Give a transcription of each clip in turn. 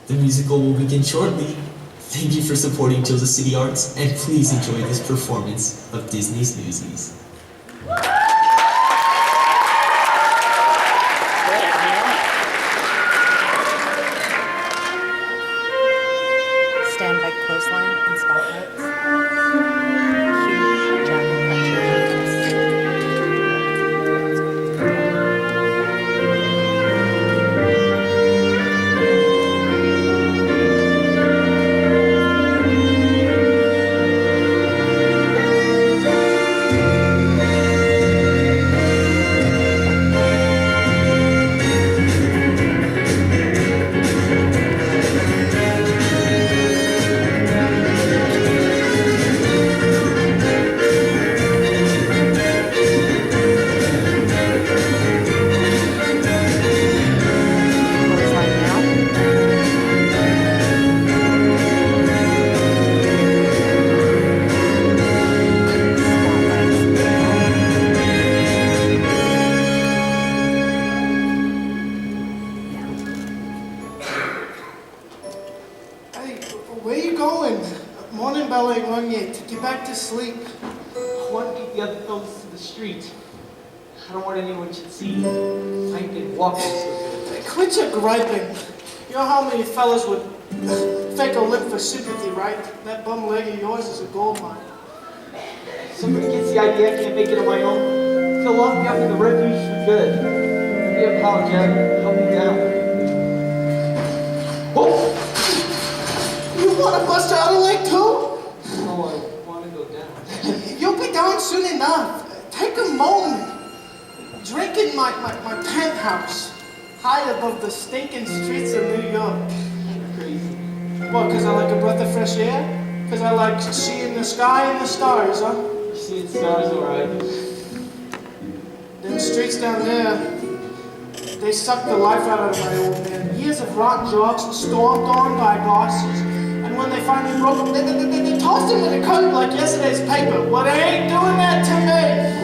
The musical will begin shortly. Thank you for supporting Joseph City Arts, and please enjoy this performance of Disney's Newsies. Stand by clothesline and spotlights. Cue jacket Where you going? Morning bell ain't rung yet. Get back to sleep. I want to get the other fellas to the street. I don't want anyone to see I ain't been walking so good. Quit your griping. You know how many fellas would fake a lip for sympathy, right? That bum leg of yours is a gold mine. Somebody gets the idea I can't make it on my own. He'll lock me up in the refuge for good. Be a pal, Jack. Help me down. Oh! You want to bust out a leg too? Oh, I want to go down. You'll be down soon enough. Take a moment. Drink in my penthouse, high above the stinking streets of New York. You're crazy. What, because I like a breath of fresh air? Because I like seeing the sky and the stars, huh? You see the stars, alright. Them streets down there, they sucked the life out of my old man. Years of rotten jobs, stomped on by bosses. And when they finally broke him, they tossed him in a curtain like yesterday's paper. Well, they ain't doing that to me.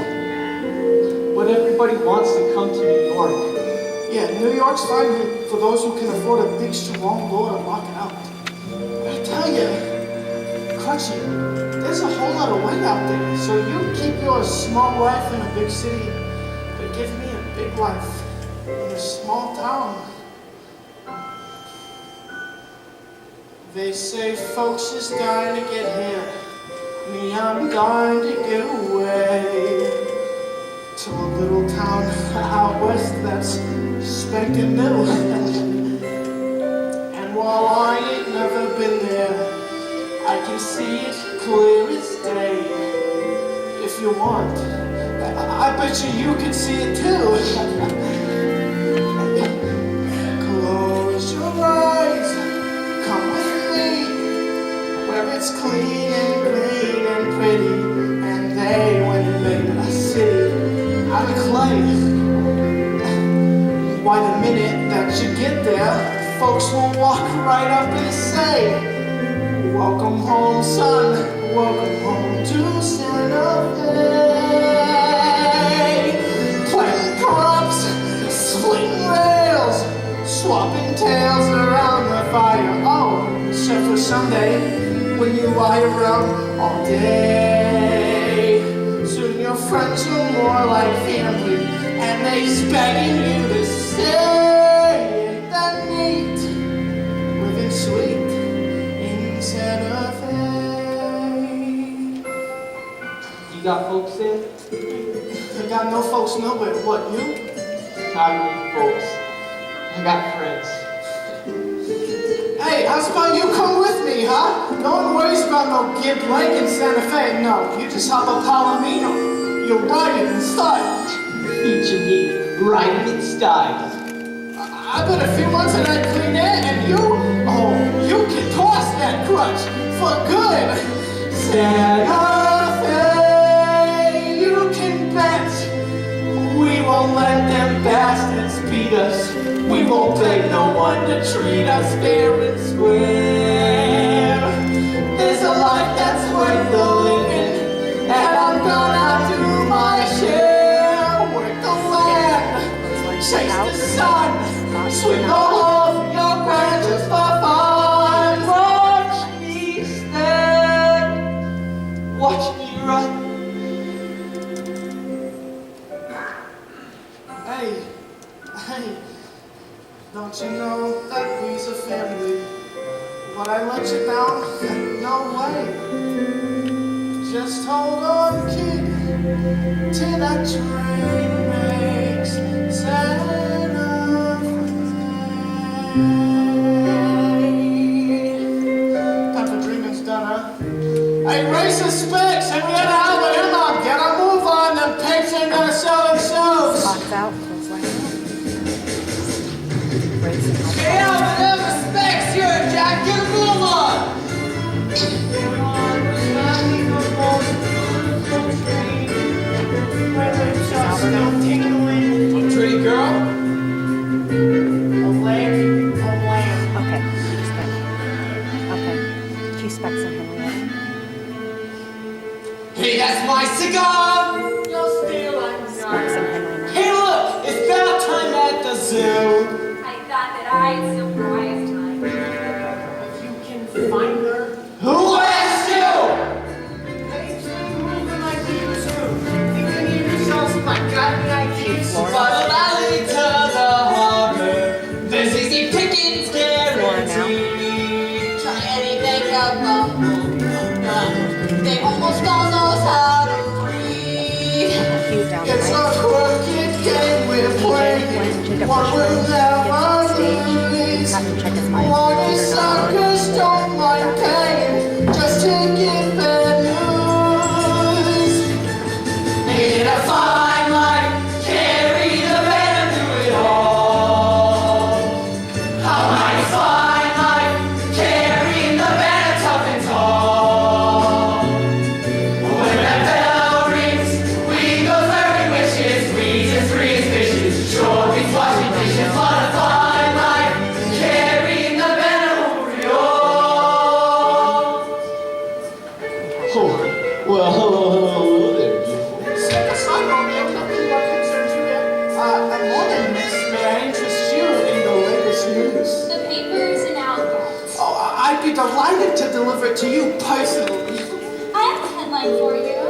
But everybody wants to come to New York. Yeah, New York's fine for those who can afford a big, strong door to lock it out. I tell you, Crutchy, there's a whole lot of weight out there. So you keep your small life in a big city, but give me a big life in a small town. They say folks is dying to get here. Me, I'm dying to get away to a little town out west that's spanking new. And while I ain't never been there, I can see it clear as day. If you want, I bet you can see it too. Close your eyes, come with me, where it's clean and green and pretty, and they went and made a city out of clay. Why, the minute that you get there, folks will walk right up and say, welcome home, son, welcome home to Santa Fe. Planting crops, slinging rails, swapping tales around the fire. Oh, except for Sunday, when you lie around all day. Soon your friends are more like family, and they's begging you to stay. Ain't that neat? Living sweet in Santa Fe. You got folks there? I got no folks nowhere. What, you? I don't need folks. I got friends. Hey, how's about you come with me, huh? No one worries about no Gib Lake in Santa Fe. No, you just hop a Palomino. You'll ride it in style. Feature me, riding in style. I bet a few months of that clean air and you can toss that crutch for good. Santa Fe, you can bet we won't let them bastards beat us. We won't beg no one to treat us fair and square. There's a life that's worth the living, and I'm gonna do my share. Work the land, chase the sun, swing all over your branches for fun. want you to know that we's a family. But I let you down, no way. Just hold on, kid, till that train makes Santa Fe. Time for dreaming's done, huh? Hey, raise the specs, and we gotta have it in on. Get a move on, them pigs ain't gonna sell themselves. Box out, clothesline out. Raise and help. Get out of them specs here, Jack. Get a move on. Pretty girl. Okay, just good. Okay. Two specs in Henrietta. Hey, that's my cigar. Specs in Henrietta. Hey, look, it's about time at the zoo. I thought that I'd surprise time. If you can find her, Who asked you? Follow Valley to the harbor. There's easy pickings guaranteed. Try anything about they almost all knows how to read. Cute down the it's a right. crooked game we're playing. When Jacob One Bushman will gets never on stage, lose. have to check his mic. Money suckers don't mind paying, just taking bad news. In a fine line, carry the venom through it all. How mighty fine line, carrying the venom tough and tall. When that bell rings, we go serving wishes, reasons, freeze fishes, trophies, washing dishes. What a fine line, carrying the venom over it all. Well, hello there, beautiful. Step aside, Romeo. Nothing but concerns you yet. And more than this, may I interest you in the latest news? The papers and outlets. Oh, I'd be delighted to deliver it to you personally. I have a headline for you.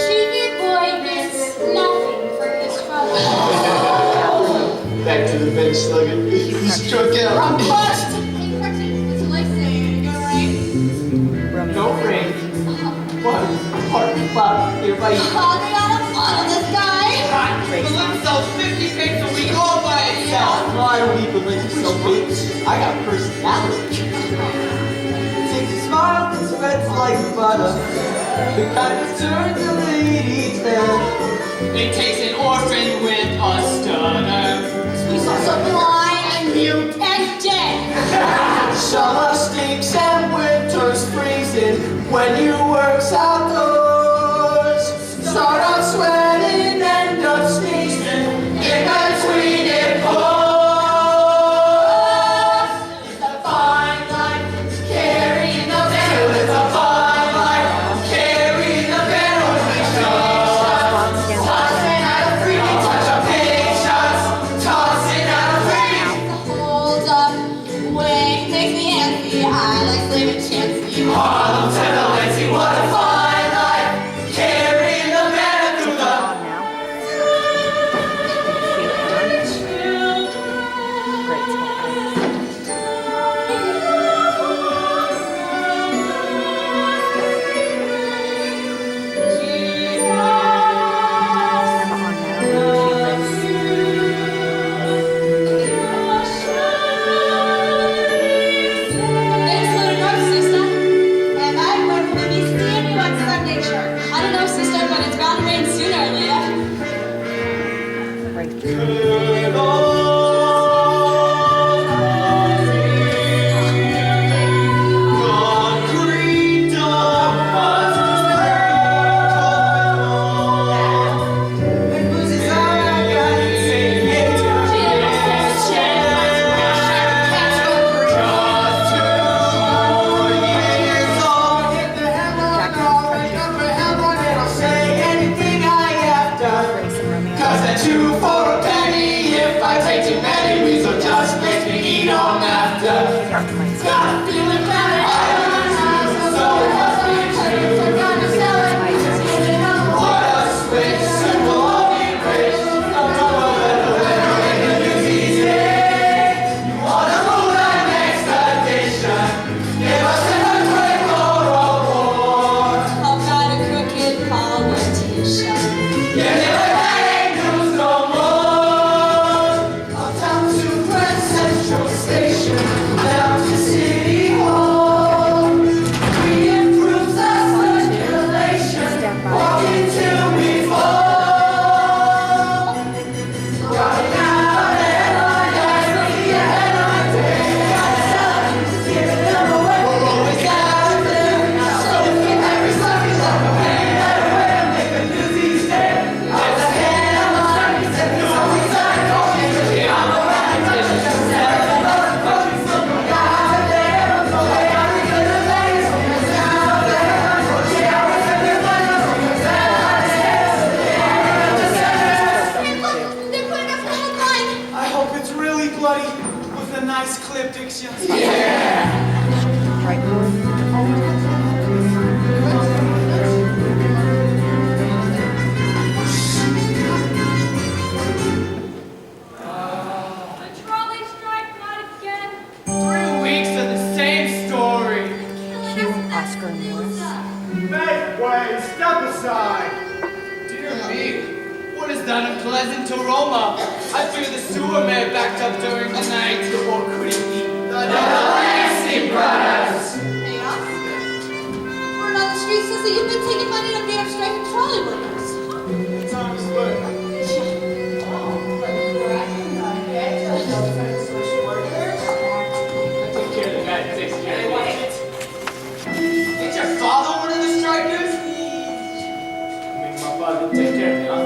Cheeky boy gets nothing for his trouble. Back to the bench, slugger. You struck out. I'm bust! Hey, Crutchy, what's the life saying? You gonna rain? Romeo. No rain. What? Apartment cloud. Everybody. Oh, they got a fun on this guy. Belinda sells 50 fakes a week all by itself. No, I don't need Belinda sell fakes. I got personality. Takes a smile and spreads like butter. The kind that turns a lady's head. It takes an orphan with a stutter. You saw something blind and mute and dead. Summer stinks and winter's freezing when you works outdoors. Start out sweating, end up sneezing. In between it pours. It's a fine line, carrying the venom. It's a fine line, carrying the venom. Tossing out a freaking touch of patience. Tossing out a freaking. Hold up, wait, makes me antsy. I like living chancy. Harlem to the Lindsay, what a fine line, carrying the venom through the. On now. Cute hands. Great small hands. Emma on now. Cute lips. Thanks for the note, sister. And I will be seeing you at Sunday church. I don't know, sister, but it's bound to rain sooner or later. Great. Grace and Romeo. Cause they're two for a penny. If I take too many, we will just make me eat on after. Got a feeling that so it must be true. What a switch, simple, only rich. Newsies, yeah. picture? Right, Lord? The trolley strike, not again. 3 weeks of the same story. Cue Oscar and Morris. Make way, step aside. Dear me, what is that unpleasant aroma? I fear the sewer may have backed up during the night. Or could it be the Lansing brothers? Hey, Oscar. Word on the street says that you've been taking money to pay off striking trolley workers. Time is good. Take care of the guy that takes care of it. Ain't your father one of the strikers? Make my father take care of me, huh?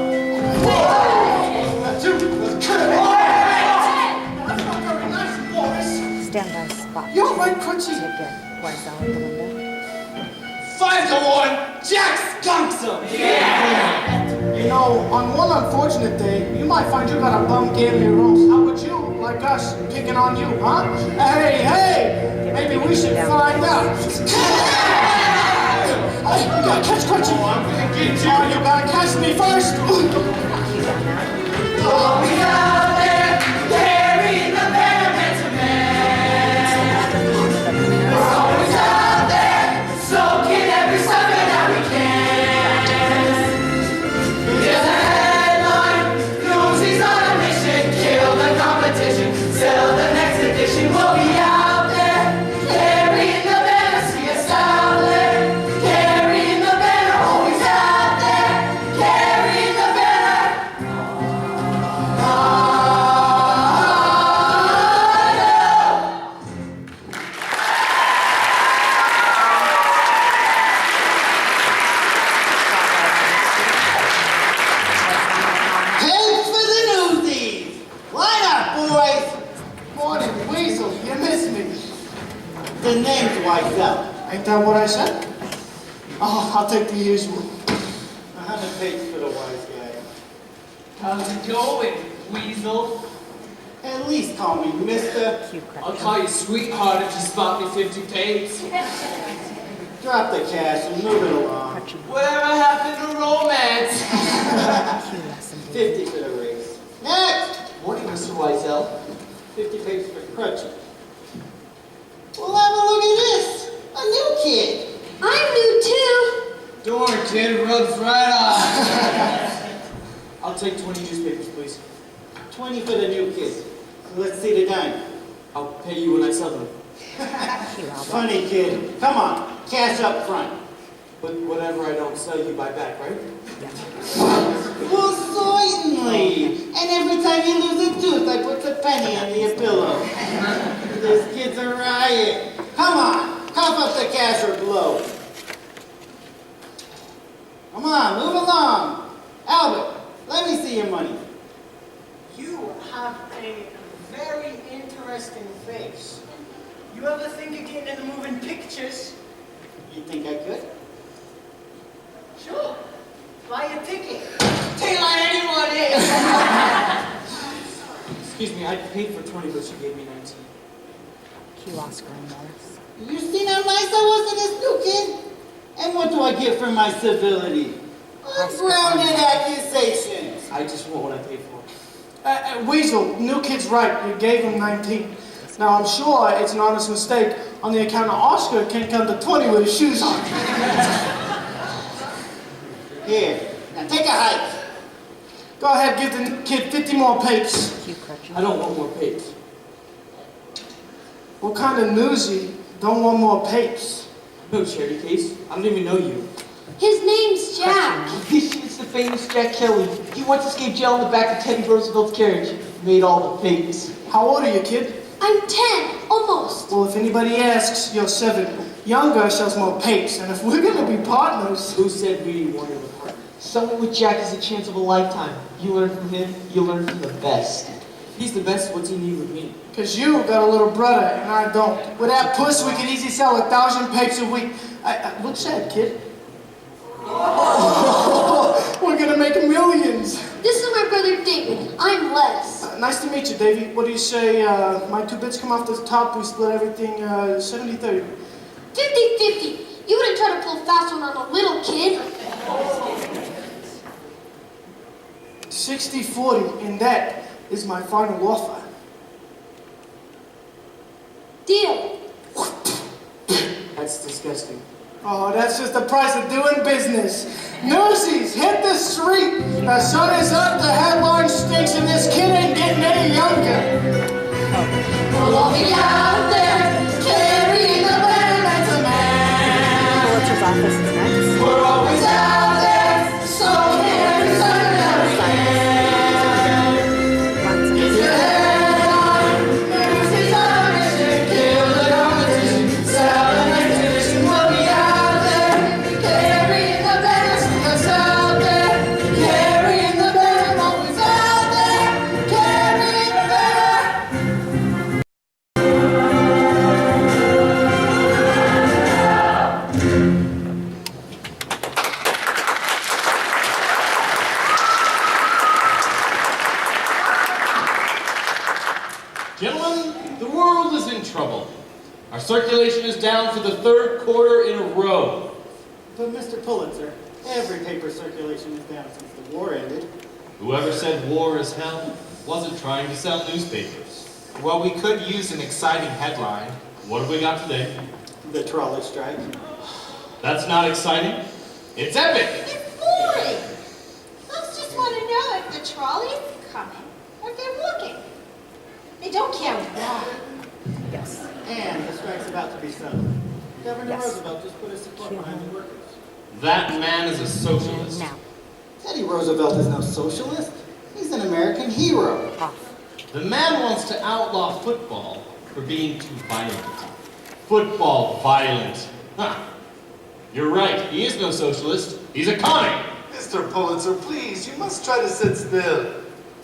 That's not very nice, Morris. Stand by spot. You're right, Crutchy. Again. Poison out the window. 5 to 1, Jack skunks him. You know, on one unfortunate day, you might find you got a bum game of your own. How would you, like us, picking on you, huh? Hey, hey! Maybe we should find out. Hey, you gotta catch Crutchy. I'm gonna get you. Oh, you gotta catch me first. Always out there, carrying the betterment of man. Always out there, soaking every sucker that we can. Here's a headline, Newsies on a mission, kill the competition, sell the next edition. We'll be out there, carrying the banner, see us out there, carrying the banner, always out there, carrying the banner. Hey for the Newsies! Line up, boys! Morning, Weasel, you missed me. The name's Wiesel. Ain't that what I said? Oh, I'll take the usual. 100 pages for the wise guy. How's it going, Weasel? At least call me Mister. Cue I'll Crutchy. call you sweetheart if you spot me 50 papes. Drop the cash and move it along. Crutchy. Whatever happened to romance? Cue lesson. 50 for the race. Next! Morning, Mr. Wiesel. 50 pages for Crutchy. Well, have a look at this. A new kid. I'm new too. Don't worry, kid, rubs right off. I'll take 20 newspapers, please. 20 for the new kid. So let's see the dime. I'll pay you when I sell them. Cue Albert. Funny kid. Come on, cash up front. But whatever I don't sell, you buy back, right? Well, certainly. And every time you lose a tooth, I put a penny under your pillow. This kid's a riot. Come on, cough up the cash or blow. Come on, move along. Albert, let me see your money. You have a very interesting face. You ever think of getting into moving pictures? You think I could? Sure. Buy a ticket. Take like anyone is. Excuse me, I paid for 20, but she gave me 19. Cue Oscar and Morris. You seen how nice I was to this new kid? And what do I get for my civility? Ungrounded accusations. I just want what I paid for. Weasel, new kid's right. You gave him 19. Now, I'm sure it's an honest mistake on the account of Oscar can't come to 20 with his shoes on. Here, now take a hike. Go ahead, give the kid 50 more papes. Cue Crutchy. I don't want more papers. What kind of newsie don't want more papes? No charity case. I don't even know you. His name's Jack. This is the famous Jack Kelly. He once escaped jail in the back of Teddy Roosevelt's carriage. Made all the papers. How old are you, kid? I'm 10, almost. Well, if anybody asks, you're 7. Younger sells more papes, and if we're gonna be partners... Who said we wanted a partner? Someone with Jack is a chance of a lifetime. You learn from him, you learn from the best. He's the best. What's he need with me? Because you got a little brother, and I don't. With that puss, we could easily sell 1,000 papes a week. Look sad, kid. We're we're gonna make millions. This is my brother David. I'm Les. Nice to meet you, Davey. What do you say, my 2 bits come off the top, we split everything 70-30. 50-50. You wouldn't try to pull a fast one on a little kid. 60-40, and that is my final offer. Deal. That's disgusting. Oh, that's just the price of doing business. Newsies, hit the street. The sun is up, the headline stinks, and this kid ain't getting any younger. We'll all be out there carrying the banner to man. Pulitzer's office is next. We're always out there, so carry something that we can. Get your head on, Newsies our mission, kill the competition, sell the next edition. We'll be out there carrying the banner, so us out there carrying the banner, always out there carrying the banner. Gentlemen, the world is in trouble. Our circulation is down for the 3rd quarter in a row. But Mr. Pulitzer, every paper circulation is down since the war ended. Whoever said war is hell wasn't trying to sell newspapers. Well, we could use an exciting headline. What have we got today? The trawler strike. That's not exciting. It's epic. It's boring. Folks just want to know if the trolley's coming or if they're walking. They don't care why. Yes. And the strike's about to be settled. Governor Yes. Roosevelt just put his support behind the workers. That man is a socialist. Now, Teddy Roosevelt is no socialist. He's an American hero. off. The man wants to outlaw football for being too violent. Football violent. Huh. You're right, he is no socialist. He's a commie. Mr. Pulitzer, please, you must try to sit still.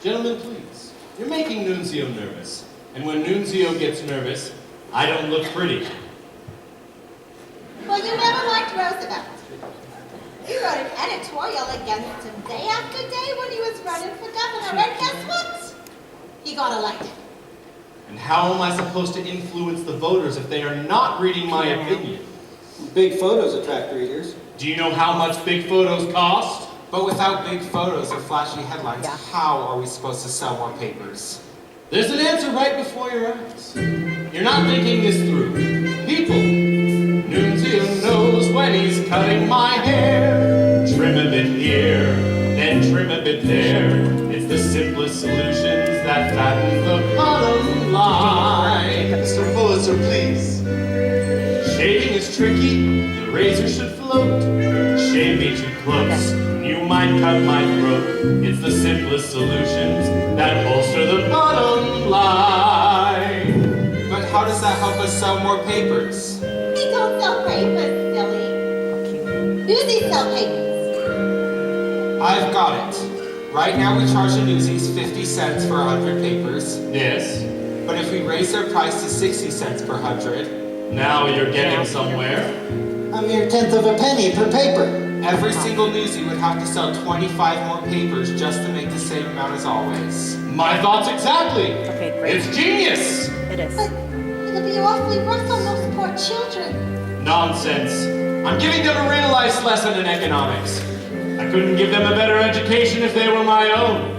Gentlemen, please. You're making Nunzio nervous. And when Nunzio gets nervous, I don't look pretty. Well, you never liked Roosevelt. You wrote an editorial against him day after day when he was running for governor, and guess what? He got elected. And how am I supposed to influence the voters if they are not reading my opinion? Big photos attract readers. Do you know how much big photos cost? But without big photos or flashy headlines, Yeah. how are we supposed to sell more papers? There's an answer right before your eyes. You're not thinking this through. People, Nunzio knows when he's cutting my hair. Trim a bit here, then trim a bit there. It's the simplest solutions that fatten the bottom line. Mr. Pulitzer, please. Shaving is tricky, the razor should float. Shave me too close, you might cut my throat. It's the simplest solutions that bolster the bottom line. But how does that help us sell more papers? They don't sell papers, silly. Newsies sell papers. I've got it. Right now we charge the Newsies 50 cents for 100 papers. Yes, But if we raise their price to 60 cents per 100, now you're getting somewhere. A mere tenth of a penny per paper. every single Newsie would have to sell 25 more papers just to make the same amount as always. My thoughts exactly. Okay, great. It's genius. It is. But it'll be awfully rough on those poor children. Nonsense. I'm giving them a real life lesson in economics. I couldn't give them a better education if they were my own.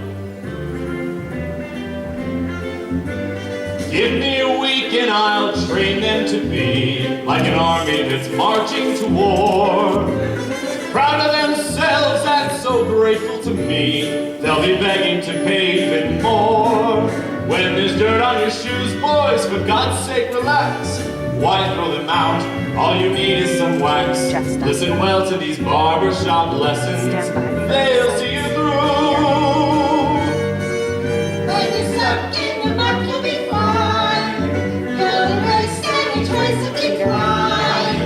Give me a week and I'll train them to be like an army that's marching to war. Proud of themselves and so grateful to me, they'll be begging to pay even more. When there's dirt on your shoes, boys, for God's sake relax. Why throw them out? All you need is some wax. Just done. Listen well to these barbershop lessons. Stand by. They'll see you through. When you're stuck in the muck, you'll be fine. You'll embrace any choice of decline.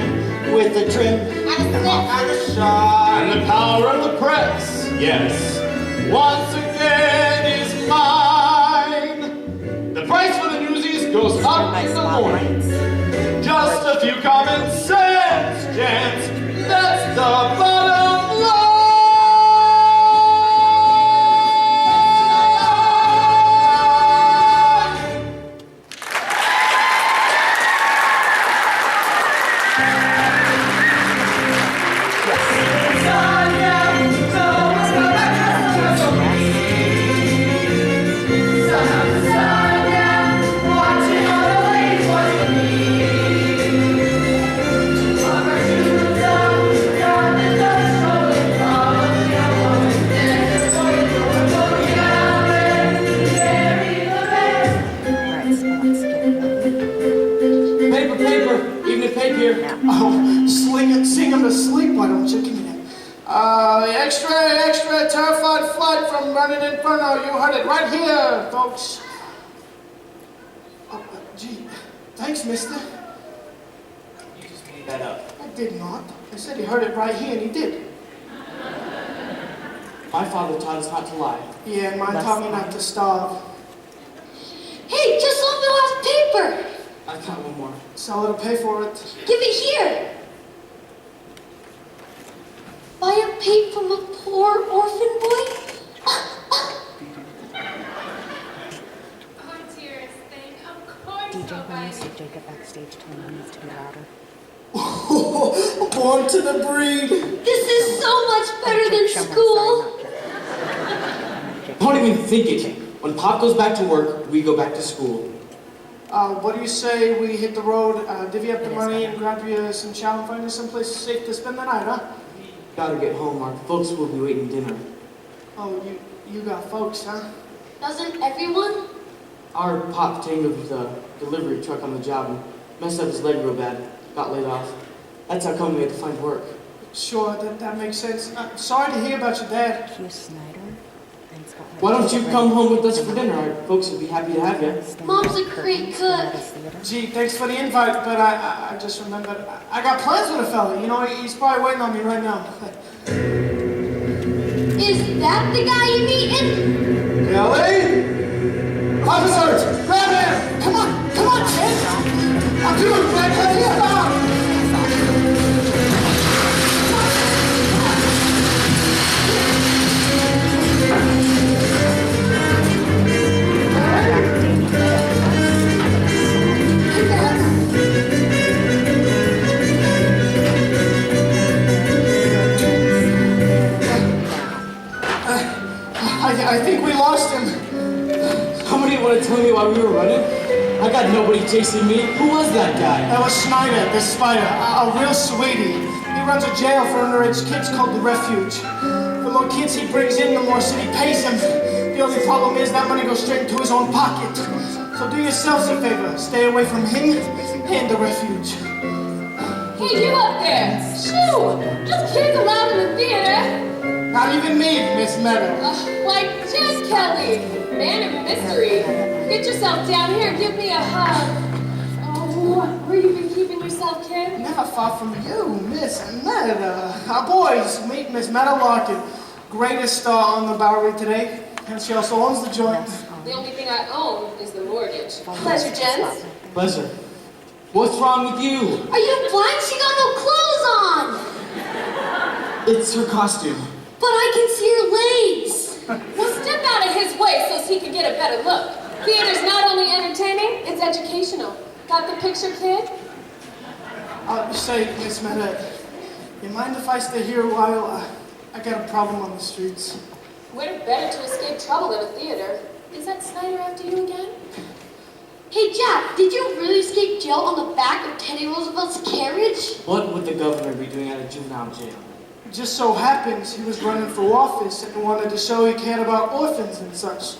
With the trim And a snip. and a shine. And the power of the press, yes, once again is mine. The price for the Newsies goes up By in the morning. spotlights. Just a few common sense, gents. That's the bottom line. tape here. Oh, sing him to sleep, why don't you? Give me that. Extra, terrified flight from Running Inferno. You heard it right here, folks. Gee, thanks, mister. You just made that up. I did not. I said he heard it right here, and he did. My father taught us not to lie. Yeah, and mine taught me not to starve. Hey, just left the last paper. I got one more. Sell it or pay for it. Give it here. Buy a paint from a poor orphan boy? Oh, dearest thing, of course DJ I'll buy Holmes it. to Jacob backstage telling him he needs to be louder. Born to the breed. This is so much better than school. Don't even think it. When Pop goes back to work, we go back to school. What do you say we hit the road, divvy up the money, and grab you some chow and find you someplace safe to spend the night, huh? Gotta get home. Our folks will be waiting dinner. Oh, you got folks, huh? Doesn't everyone? Our Pop tangled with a delivery truck on the job and messed up his leg real bad. Got laid off. That's how come we had to find work. Sure, that makes sense. Sorry to hear about your dad. Hugh Snyder and Scotland. Why don't you come home with us for dinner? Our folks would be happy to have you. Mom's a great cook. Gee, thanks for the invite, but I just remembered I got plans with a fella. You know, he's probably waiting on me right now. Is that the guy you meeting? Kelly? Officers, grab him! Come on, kid! I'll do it, Fred! Let's stop! I think we lost him. Somebody want to tell me why we were running? I got nobody chasing me. Who was that guy? That was Snyder, the spider, a real sweetie. He runs a jail for underage kids called the Refuge. The more kids he brings in, the more city pays him. The only problem is that money goes straight into his own pocket. So do yourselves a favor, stay away from him and the Refuge. Hey, you up there! Shoo! Just kids allowed in the theater! Not even me, Miss Meadow. Like Jen Kelly, man of mystery. Get yourself down here and give me a hug. Oh, where you been keeping yourself, kid? Never far from you, Miss Meadow. Our boys, meet Miss Meadow Larkin, greatest star on the Bowery today, and she also owns the joint. The only thing I own is the mortgage. Pleasure, Jen. Pleasure. What's wrong with you? Are you blind? She got no clothes on. It's her costume. But I can see her legs. Well, step out of his way so he can get a better look. Theater's not only entertaining, it's educational. Got the picture, kid? Say, Miss Meadow, you mind if I stay here a while? I got a problem on the streets. Where better to escape trouble than a theater? Is that Snyder after you again? Hey, Jack, did you really escape jail on the back of Teddy Roosevelt's carriage? What would the governor be doing at a juvenile jail? It just so happens he was running for office and wanted to show he cared about orphans and such.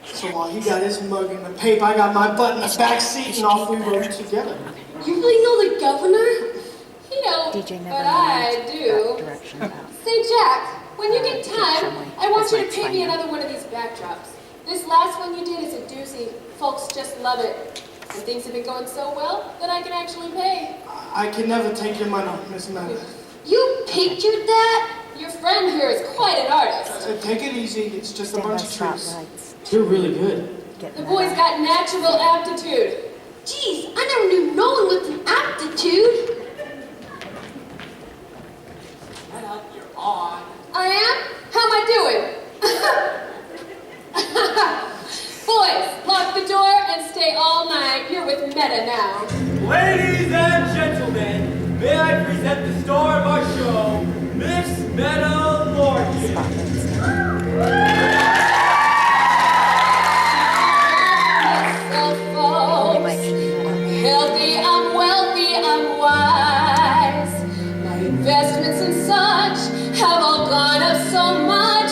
So while he got his mug in the paper, I got my butt in the back seat and off we rode together. You really know the governor? He don't, DJ never but I knows do. that direction out. Say, Jack, when you get time, Somewhere. I want This you to light's paint me fine. another one of these backdrops. This last one you did is a doozy. Folks just love it. And things have been going so well that I can actually pay. I can never take your money, Miss Meadow. You pictured that? Your friend here is quite an artist. Take it easy, it's just a Stand by bunch of trees. spotlights. You're really good. Get The mad. boy's got natural aptitude. Geez, I never knew no one with an aptitude. You're on. I am? How am I doing? Boys, lock the door and stay all night. You're with Meta now. Ladies and gentlemen, may I present the star of our show, Miss Meadow Larkin. Only Mike should be mad. I'm healthy, I'm wealthy, I'm wise. My investments and such have all gone up so much.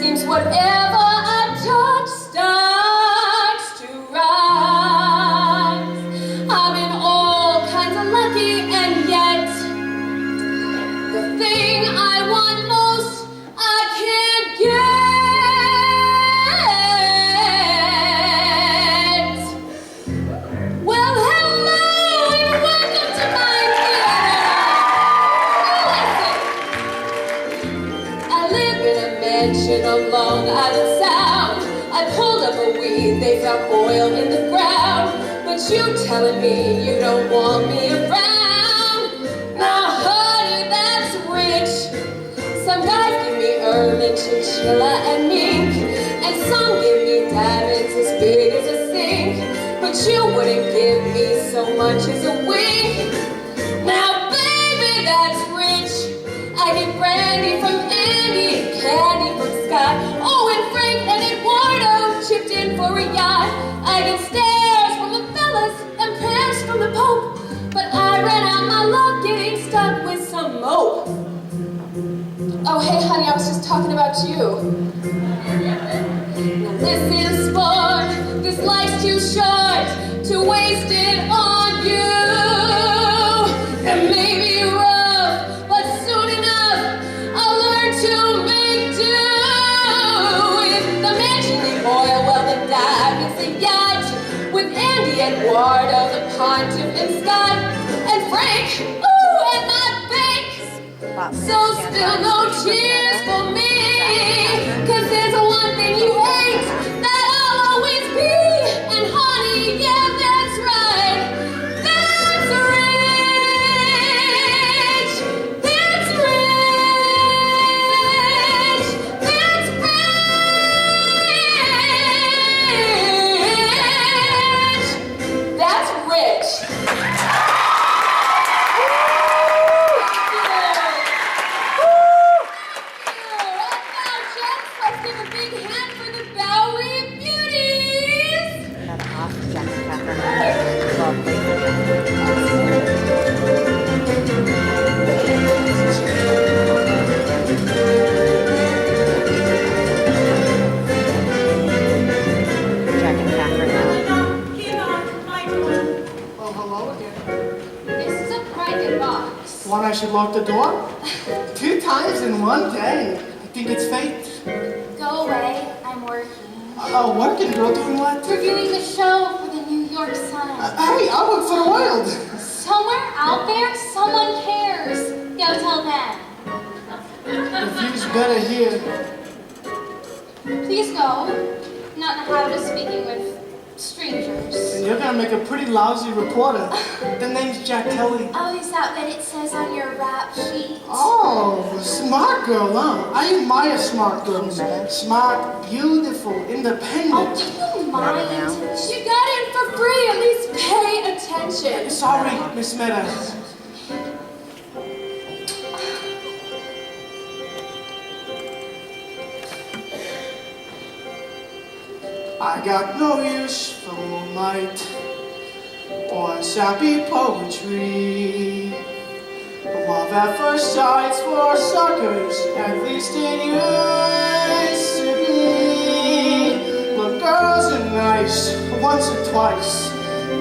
Seems whatever I touch starts to rise. I'm in all kinds of lucky happy, and yet the thing I want most I can't get. Well, hello and welcome to my theater. Listen, I live in a mansion on Long Island Sound. I pulled up a weed, they found oil in the ground. But you telling me you don't want me around? Now, honey, that's rich. Some guys give me ermine, chinchilla, and mink, and some give me diamonds as big as a sink. But you wouldn't give me so much as a wink. Now, baby, that's rich. I get brandy from Andy and candy from Scott. Oh, and Frank and Eduardo chipped in for a yacht. I get stares from the fellas and prayers from the Pope. But I ran out my luck getting stuck with some mope. Oh, hey, honey, I was just talking about you. Now, this is sport. This life's too short to waste it on you. It may be rough, but soon enough I'll learn to make do. With the mansion, the oil, well, the diamonds, the yacht. With Andy, Eduardo, the Pontiff, and Scott, and Frank, ooh, and my bank. So still no cheers for me, 'cause there's one thing you hate that I'll always be. And honey, yeah, that's right. That's rich. That's rich. That's rich. That's rich. Let's give a big hand for the Bowery Beauties! Another off, Jack and Catherine. Lovely. Jack and Catherine now. Oh, hello again. This is a private box. Want I should lock the door? 2 times in one day. I think it's fate. Go away, I'm working. Working girl doing what? Reviewing the show for the New York Sun. Hey, I work for the world. Somewhere out there, someone cares. Go tell them. The view's better here. Please go. Not in the habit of speaking with strangers. And you're gonna make a pretty lousy reporter. The name's Jack Kelly. Oh, is that what it says on your rap sheet? Oh, smart girl, huh? I admire smart girls. Smart, beautiful, Oh, independent. do you mind? You got in for free, at least pay attention. Sorry, Miss Meadows. I got no use for moonlight or sappy poetry. Love at first sight's for suckers, at least it used to be. But girls are nice once or twice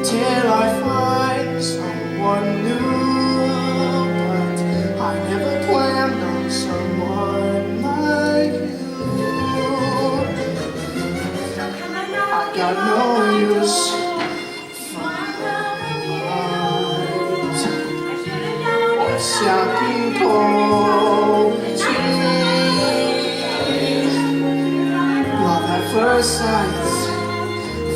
till I find someone new. But I never planned on someone like you. I got no use for lies or sappy poetry. Love at first sight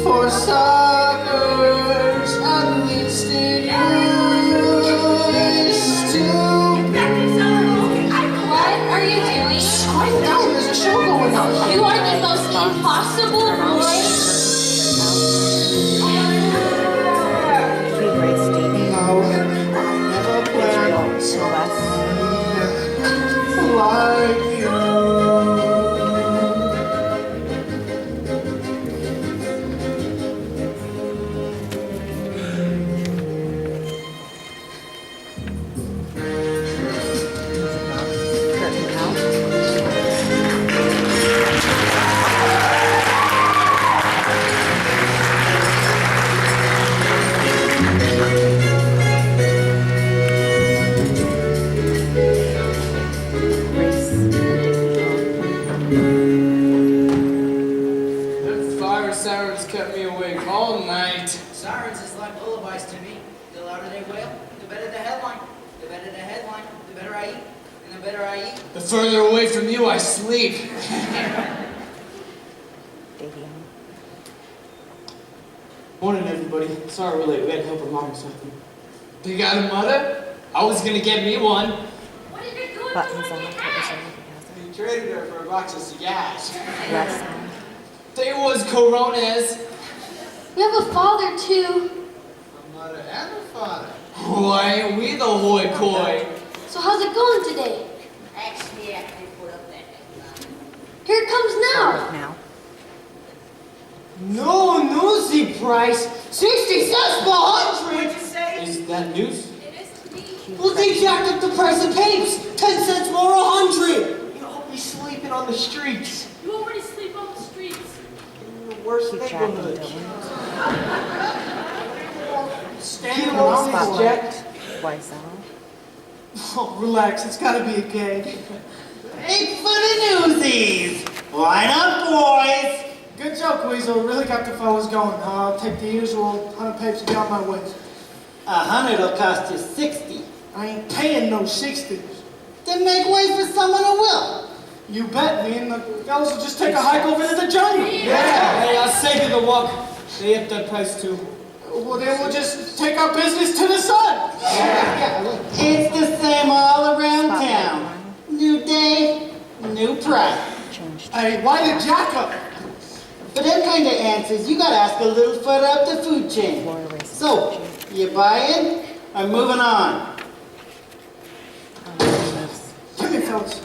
for suckers, at least it used to be. What are you doing? Quiet down, there's a show going on. You are the most impossible boy. Be great, Stevie. No, I never planned on someone like you. The further away from you I sleep. Morning, everybody. Sorry we're late. We had to help our mom with something. You got a mother? I was gonna get me one. Buttons on. You traded her for a box of cigars. Left side. They was Coronas. We have a father, too. A mother and a father. Why ain't we the hoi koi? So how's it going today? Actually, I can put up that. Here it comes now. Now. No Newsie price. 60 cents per 100. Is that news? Well, they jacked up the price of papes. 10 cents more 100. You'll be sleeping on the streets. You already sleep on the streets. In the worst Keep tracking neighborhood. Dylan. Standing on these Spotlight. jacks. Twice out. Oh, relax. It's gotta be a gag. Thanks for the Newsies. Line up, boys. Good joke, Weasel. Really got the fellas going. I'll take the usual 100 papers and get on my way. 100 will cost you 60. I ain't paying no 60s. Then make way for someone who will. You bet. Me and the fellas will just take a hike over to the jungle. Yeah, hey, I'll save you the walk. They hit that price too. Well, then we'll just take our business to the sun. It's the same all around town. New day, new price. Hey, why the jack up? For them kind of answers, you gotta ask a little further up the food chain. So, you buying or moving on? Come here, fellas.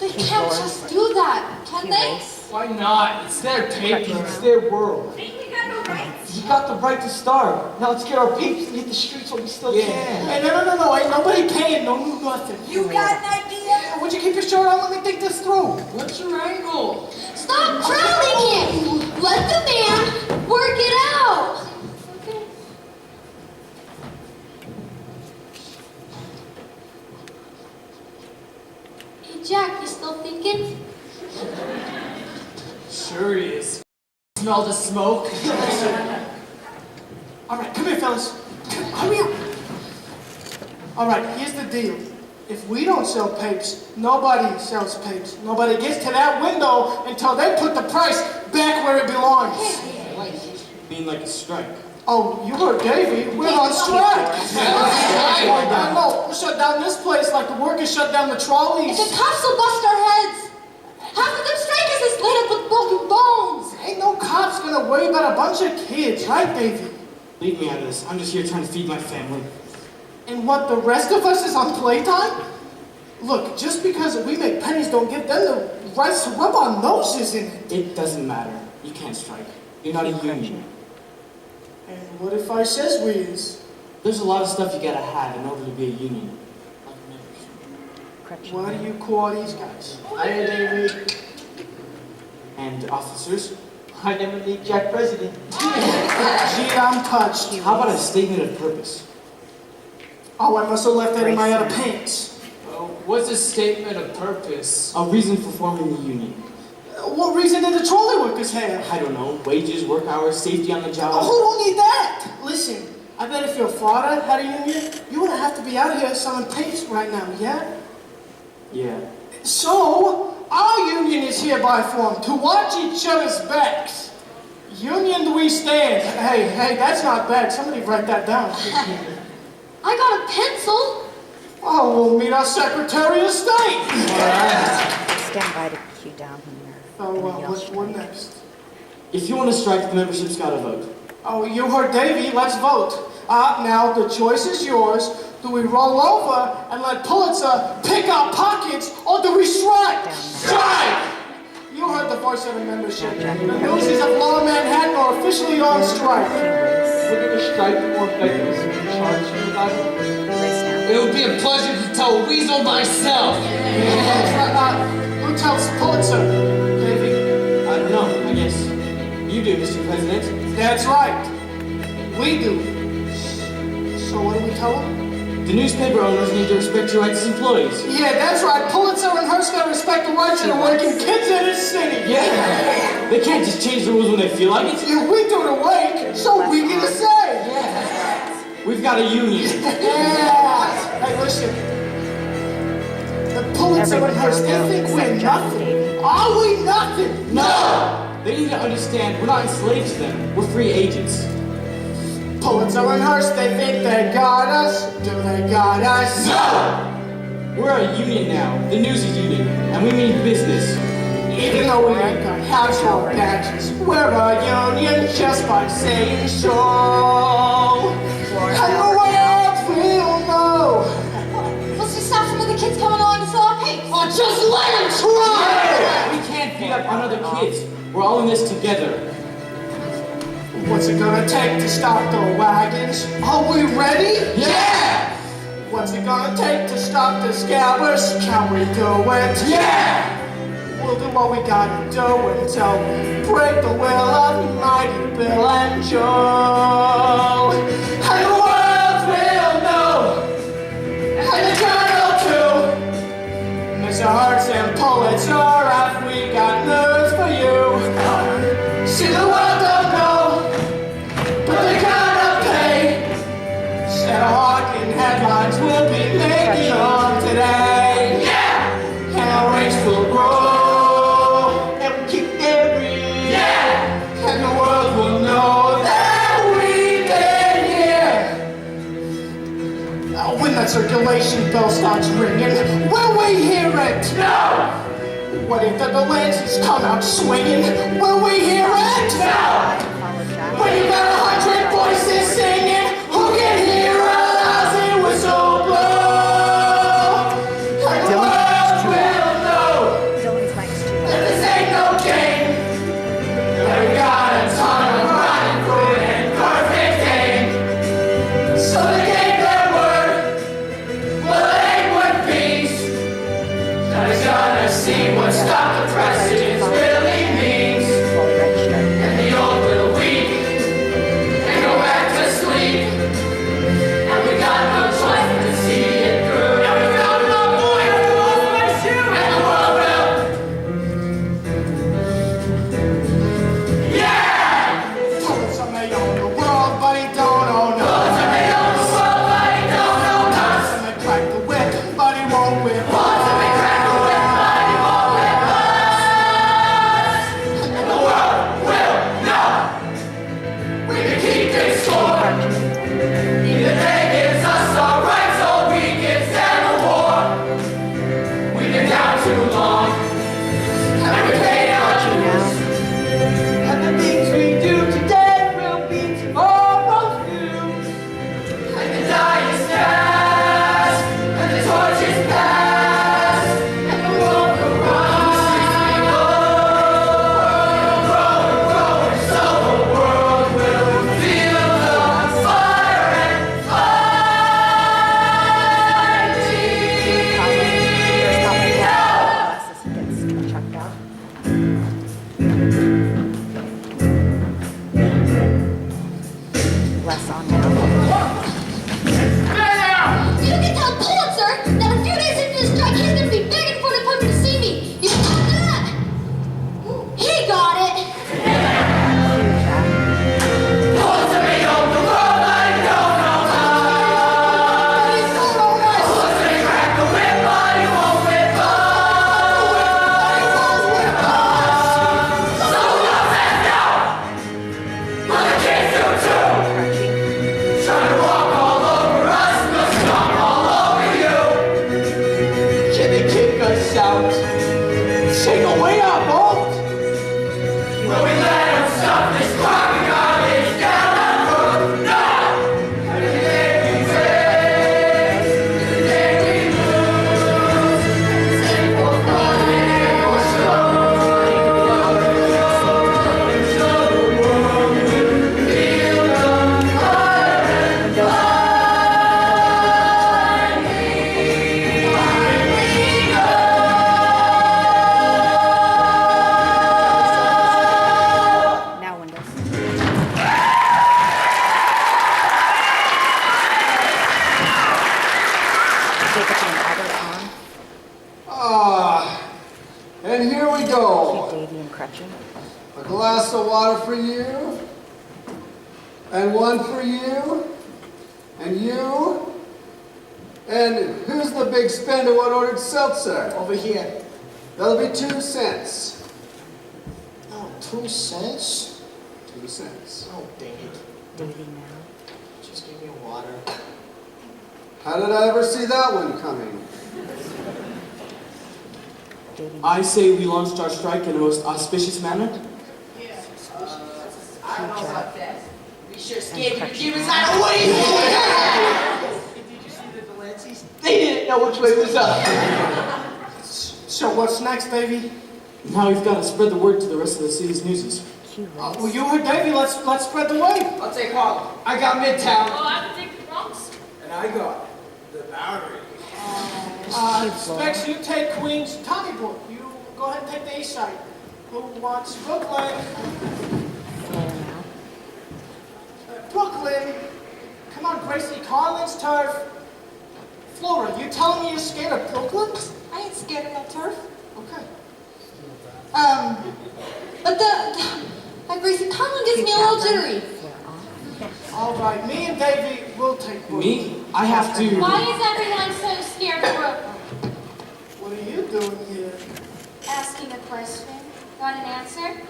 They can't just do that, can they? Why not? It's their paper. It's their world. You got the right to starve. Now let's get our papers and hit the streets while we still can. Hey, no. Ain't nobody paying no new nothing. You got an idea? Yeah, would you keep your shirt on? Let me think this through. What's your angle? Stop crowding him! Let the man work it out! Okay. Hey, Jack, you still thinking? Sure he is. Smell the smoke? All right, come here, fellas. Hurry up. All right, here's the deal. If we don't sell papes, nobody sells papes. Nobody gets to that window until they put the price back where it belongs. You mean like a strike? Oh, you heard Davey. We're on strike. I know. We'll shut down this place like the workers shut down the trolleys. And the cops will bust our heads! Half of them strikers is laid up with broken bones! Ain't no cops gonna worry about a bunch of kids, right, Davey? Leave me out of this. I'm just here trying to feed my family. And what, the rest of us is on playtime? Look, just because we make pennies don't give them the rights to rub our noses in it. It doesn't matter. You can't strike. You're not a union. And what if I says we is? There's a lot of stuff you gotta have in order to be a union. What do you call these guys? Hiya, Davey. And officers? I never meet Jack President. Gee, I'm touched. How about a statement of purpose? Oh, I must have left that in my other pants. What's a statement of purpose? A reason for forming the union. What reason did the trolley workers have? I don't know. Wages, work hours, safety on the job. Oh, who don't need that? Listen, I bet if your father had a union, you wouldn't have to be out here selling tapes right now, yeah? Yeah. So, our union is hereby formed to watch each other's backs. Union we stand. Hey, that's not bad. Somebody write that down. I got a pencil! Oh, we'll meet our Secretary of State. Stand by to cue down here. Oh, well, what next? If you want to strike, the membership's gotta vote. Oh, you heard Davey. Let's vote. Now, the choice is yours. Do we roll over and let Pulitzer pick our pockets, or do we strike? Strike! You heard the voice of the membership. The Newsies of Lower Manhattan are officially on strike. We're gonna strike the more beggars. Charge you about it. It would be a pleasure to tell Weasel myself. Who tells Pulitzer? Davey? I don't know. I guess you do, Mr. President. That's right. We do. So what do we tell them? The newspaper owners need to respect your rights as employees. Yeah, that's right. Pulitzer and Hearst gotta respect the rights of the working kids in this city. Yeah. They can't just change the rules when they feel like it. Yeah, we do the wake, so we get a say. We've got a union. Yeah. Hey, listen. The Pulitzer and Hearst, they think we're nothing. Are we nothing? No! They need to understand we're not enslaved to them. We're free agents. Pulitzer and Hearst, they think they got us. Do they got us? No! We're a union now, the Newsies Union, and we mean business. Even though we ain't got household badges, we're a union just by saying so. And the world will know. Let's just stop some of the kids coming along to sell our pigs. Or just let them try! We can't beat up on other kids. We're all in this together. What's it gonna take to stop the wagons? Are we ready? Yeah! What's it gonna take to stop the scabbers? Can we do it? Yeah! We'll do what we gotta do until we break the will of mighty Bill and Joe. And the world will know, and the journal too. Mr. Hearts and Pulitzer, have we got news for you? See, the world don't know, but they gotta pay. Instead of hawking headlines, we'll be making them today. Yeah! And our race will grow. And the world will know that we've been here. When that circulation bell starts ringing, will we hear it? No! What if the Delancey's come out swinging? Will we hear it? No! When you got 100 voices singing, who can hear a lousy whistle blow? And the world will know that this ain't no game. We got a ton of running food and perfect aim. So they gave their word, well it ain't what peace. Now they gotta see what stop the presses really means. And the old will weep and go back to sleep. And we got no choice but to see it through. And we found no boy who lost my shoe. And the world will. Pulitzer may own the world, but he don't own us. Pulitzer may own the world, but he don't own us. Pulitzer may crack the whip, but he won't whip us. Pulitzer may crack the whip, but he won't whip us. And the world will know. We can keep this score. Neither day gives us our rights, or we can stand the war. We've been down too long, and we paid our dues. And the things we do today will be tomorrow's news. And the die is cast, and the torch is passed, and the world will rise. We'll grow, and so the world will feel the fire and Less on now. You can tell Pulitzer that a few days into the strike, he's gonna be begging for an appointment to see me. You got that? He got it. Pulitzer may own the world, but he don't own us. Pulitzer may crack the whip, but he won't whip us. Some of us have now, but the kids do too. Trying to walk all over us, we'll stomp all over you. Can they kick us out? Take away our vote? Will we let them stuff this clogging garbage down our throat? No! And the day we raise, the day we lose, and for fun and for show. So the world will feel the fire and Now windows. Jacob and Albert on. And here we go. Davy and Crutchin. A glass of water for you, and one for you, and you, And who's the big spender what ordered seltzer? Over here. That'll be 2 cents. Oh, 2 cents? 2 cents. Oh, dang it. Dating now. Just give me water. How did I ever see that one coming? I say we launched our strike in the most auspicious manner. I don't know about that. We sure scared you to give us out of Woody. Did you see the Delancey's? They didn't know which way was up. So what's next, Davy? Now we've got to spread the word to the rest of the city's newsies. Well, you heard Davy. Let's spread the word. I'll take Harlem. I got Midtown. Oh, I can take the Bronx. And I got the Bowery. Specs, you take Queens. Tommy Boy, you go ahead and take the east side. Who wants Brooklyn? Brooklyn. Come on, Gracie. Carlin's turf. Flora, you telling me you're scared of Brooklyn? I ain't scared of no turf. Okay. But that Gracie Conlon gives me a little jittery. All right, me and Davy will take Brooklyn. Me? I have to... Why is everyone so scared of Brooklyn? What are you doing here? Asking a question. Got an answer?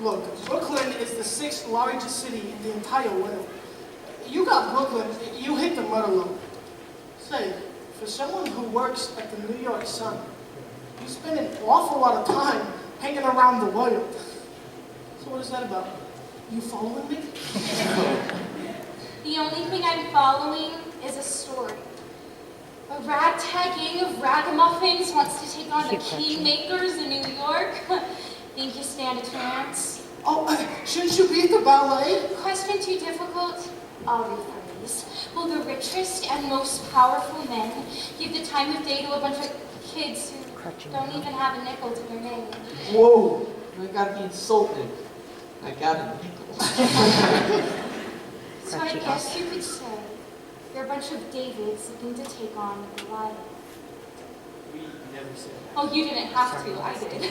Look, Brooklyn is the 6th largest city in the entire world. You got Brooklyn, you hit the mud alone. Say, for someone who works at the New York Sun, you spend an awful lot of time hanging around the world. So what is that about? You following me? The only thing I'm following is a story. A ragtag gang of ragamuffins wants to take on the kingmakers in New York. Think you stand a chance? Oh, shouldn't you be at the ballet? Question too difficult? I'll rephrase. Will the richest and most powerful men give the time of day to a bunch of kids who don't even have a nickel to their name? Whoa, I gotta be insulted. I got a nickel. So I guess you could say you're a bunch of Davids looking to take on Goliath. We never said that. Oh, you didn't have to, I did.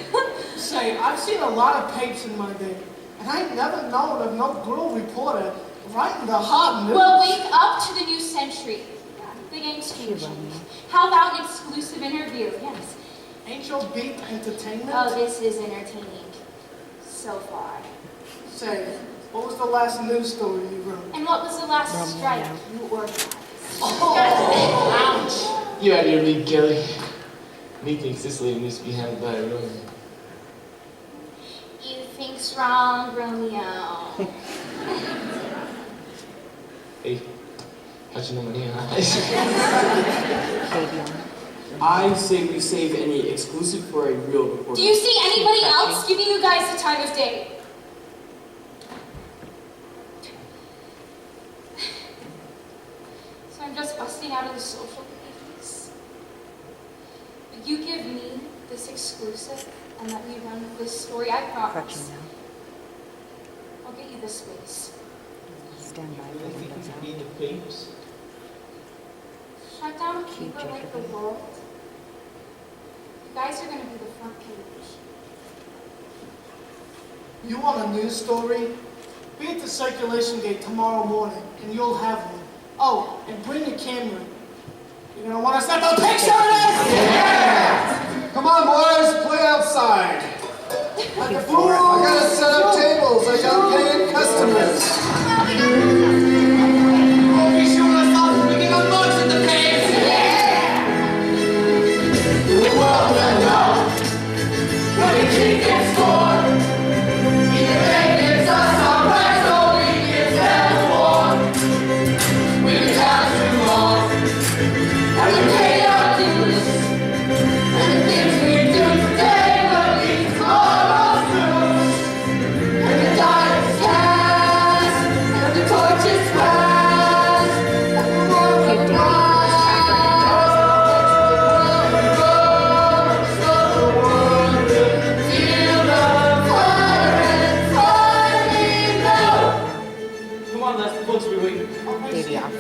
Say, I've seen a lot of papes in my day, and I ain't never known of no girl reporter writing the hot news. Well, wake up to the new century. Yeah, the game's changing. How about an exclusive interview? Yes. Ain't your beat entertainment? Oh, this is entertaining. So far. Say, what was the last news story you wrote? And what was the last strike you organized? Ouch! You're out of your league, Kelly. Methinks this lady needs to be handled by a Romeo. You think's wrong, Romeo. Hey, how'd you know my name? I say we save any exclusive for a real reporter. Do you see anybody else giving you guys the time of day? So I'm just busting out of the social behaviors. But you give me this exclusive and let me run with this story, I promise. I'll get you the space. Stand by You for really think windows you out. need the papes? Shut down a paper like the world. You guys are going to be the front page. You want a news story? Be at the circulation gate tomorrow morning, and you'll have one. Oh, and bring your camera. You're gonna want to snap a picture of it? Yeah! Come on, boys, play outside. Like a fool. I gotta set up tables. I got paying customers. Oh, be sure to stop bringing on bugs in the caves. The world will know what the king can score. Either they gives us our rights or we give them the war. We've been down too long, and we paid our dues. And the things we do today will be tomorrow's news. And the die is cast, and the torch is passed, and the war will rise. So the world will feel the fire and finally know. Come on, Les, the folks will be waiting. Baby off.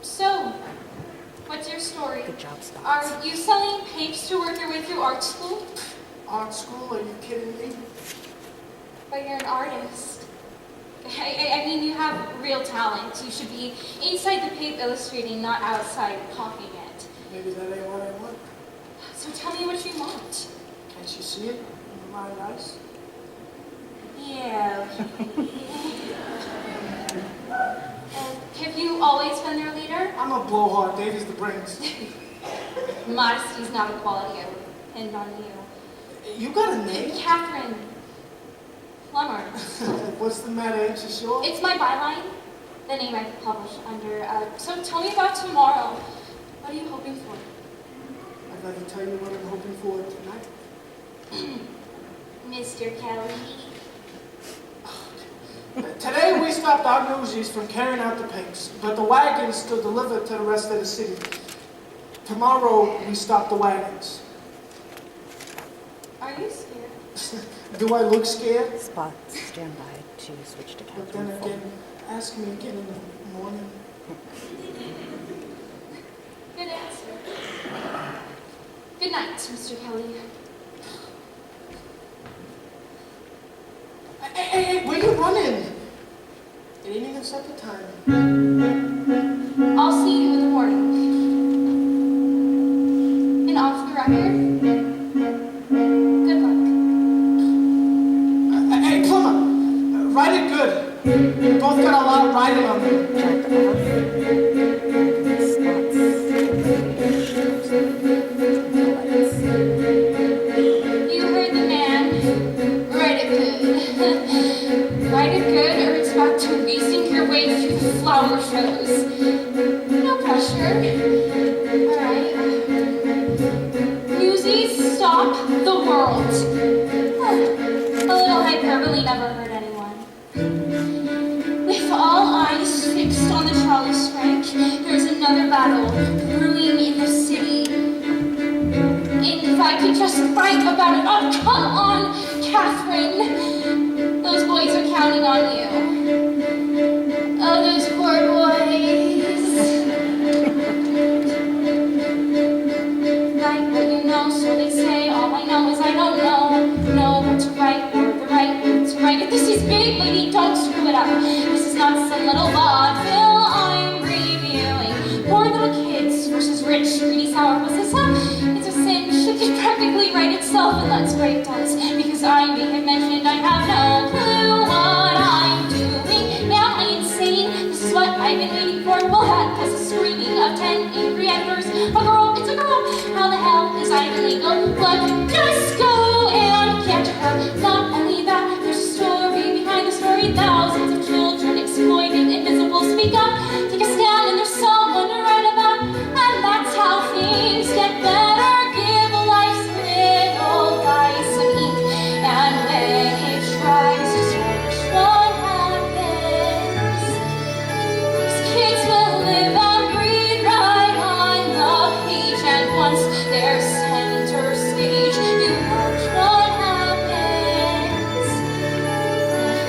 So, what's your story? Good job, Spock. Are you selling papes to work your way through art school? Art school? Are you kidding me? But you're an artist. I mean, you have real talent. You should be inside the paper illustrating, not outside copying it. Maybe that ain't what I want. So tell me what you want. Can't you see it in my eyes? Yeah. Have you always been their leader? I'm a blowhard. Davy's the brains. Modesty's not a quality I would pinned on you. You got a name? Catherine Plummer. What's the matter? Ain't you sure? It's my byline, the name I publish under. So tell me about tomorrow. What are you hoping for? I'd rather tell you what I'm hoping for tonight. Mr. Kelly. Today we stopped our Newsies from carrying out the pigs, but the wagons still delivered to the rest of the city. Tomorrow we stop the wagons. Are you scared? Do I look scared? Spot, stand by to switch to But then Catherine. again, ask me again in the morning. Good answer. Good night, Mr. Kelly. Hey, where you running? It ain't even supper time. I'll see you in the morning. And off the record, good luck. Hey, Plummer, write it good. We both got a lot of writing on there. You heard the man. Write it good. Write it good or it's back to racing your way through the flower shows. No pressure. Alright. Newsies, stop the world. A little hyperbole never hurt anyone. With all eyes fixed on the Charlie strike, there's another battle brewing in the city. And if I could just write about it, oh, come on, Catherine. Those boys are counting on you. Oh, those poor boys. Write what you know, so they say. All I know is I don't know what to write or the right word to write. If this is big, lady, don't screw it up. This is not some little vaudeville I'm reviewing. Poor little kids versus rich, greedy sourpusses. It's a sin. Should could practically write itself, and that's great it does. Because I may have mentioned I have no clue what I'm doing. Am I insane? This is what I've been waiting for. Well, that has a screaming of 10 angry editors. A girl, it's a girl. How the hell is I illegal? Look, just go and get her. Not only that, there's a story behind the story. Thousands of children exploited, invisible. Speak up, take a stand, and there's someone to write about. And that's how things get better. Give a life's little guy some ink, and when it tries to search what happens, these kids will live and breathe right on the page. And once they're center stage, you watch what happens.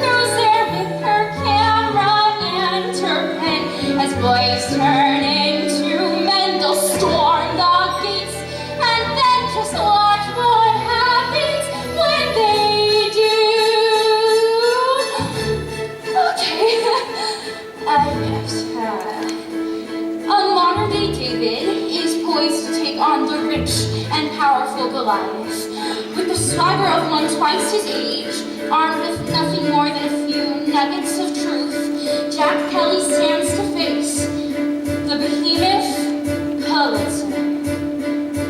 Who's there with her camera and her pen as boys turn into men? They'll storm the gates, and then just watch what happens when they do. Okay, a modern day David is poised to take on the rich and powerful Goliath. With the swagger of one twice his age, armed with nothing more than a few nuggets of truth, Jack Kelly stands to face the behemoth Pulitzer.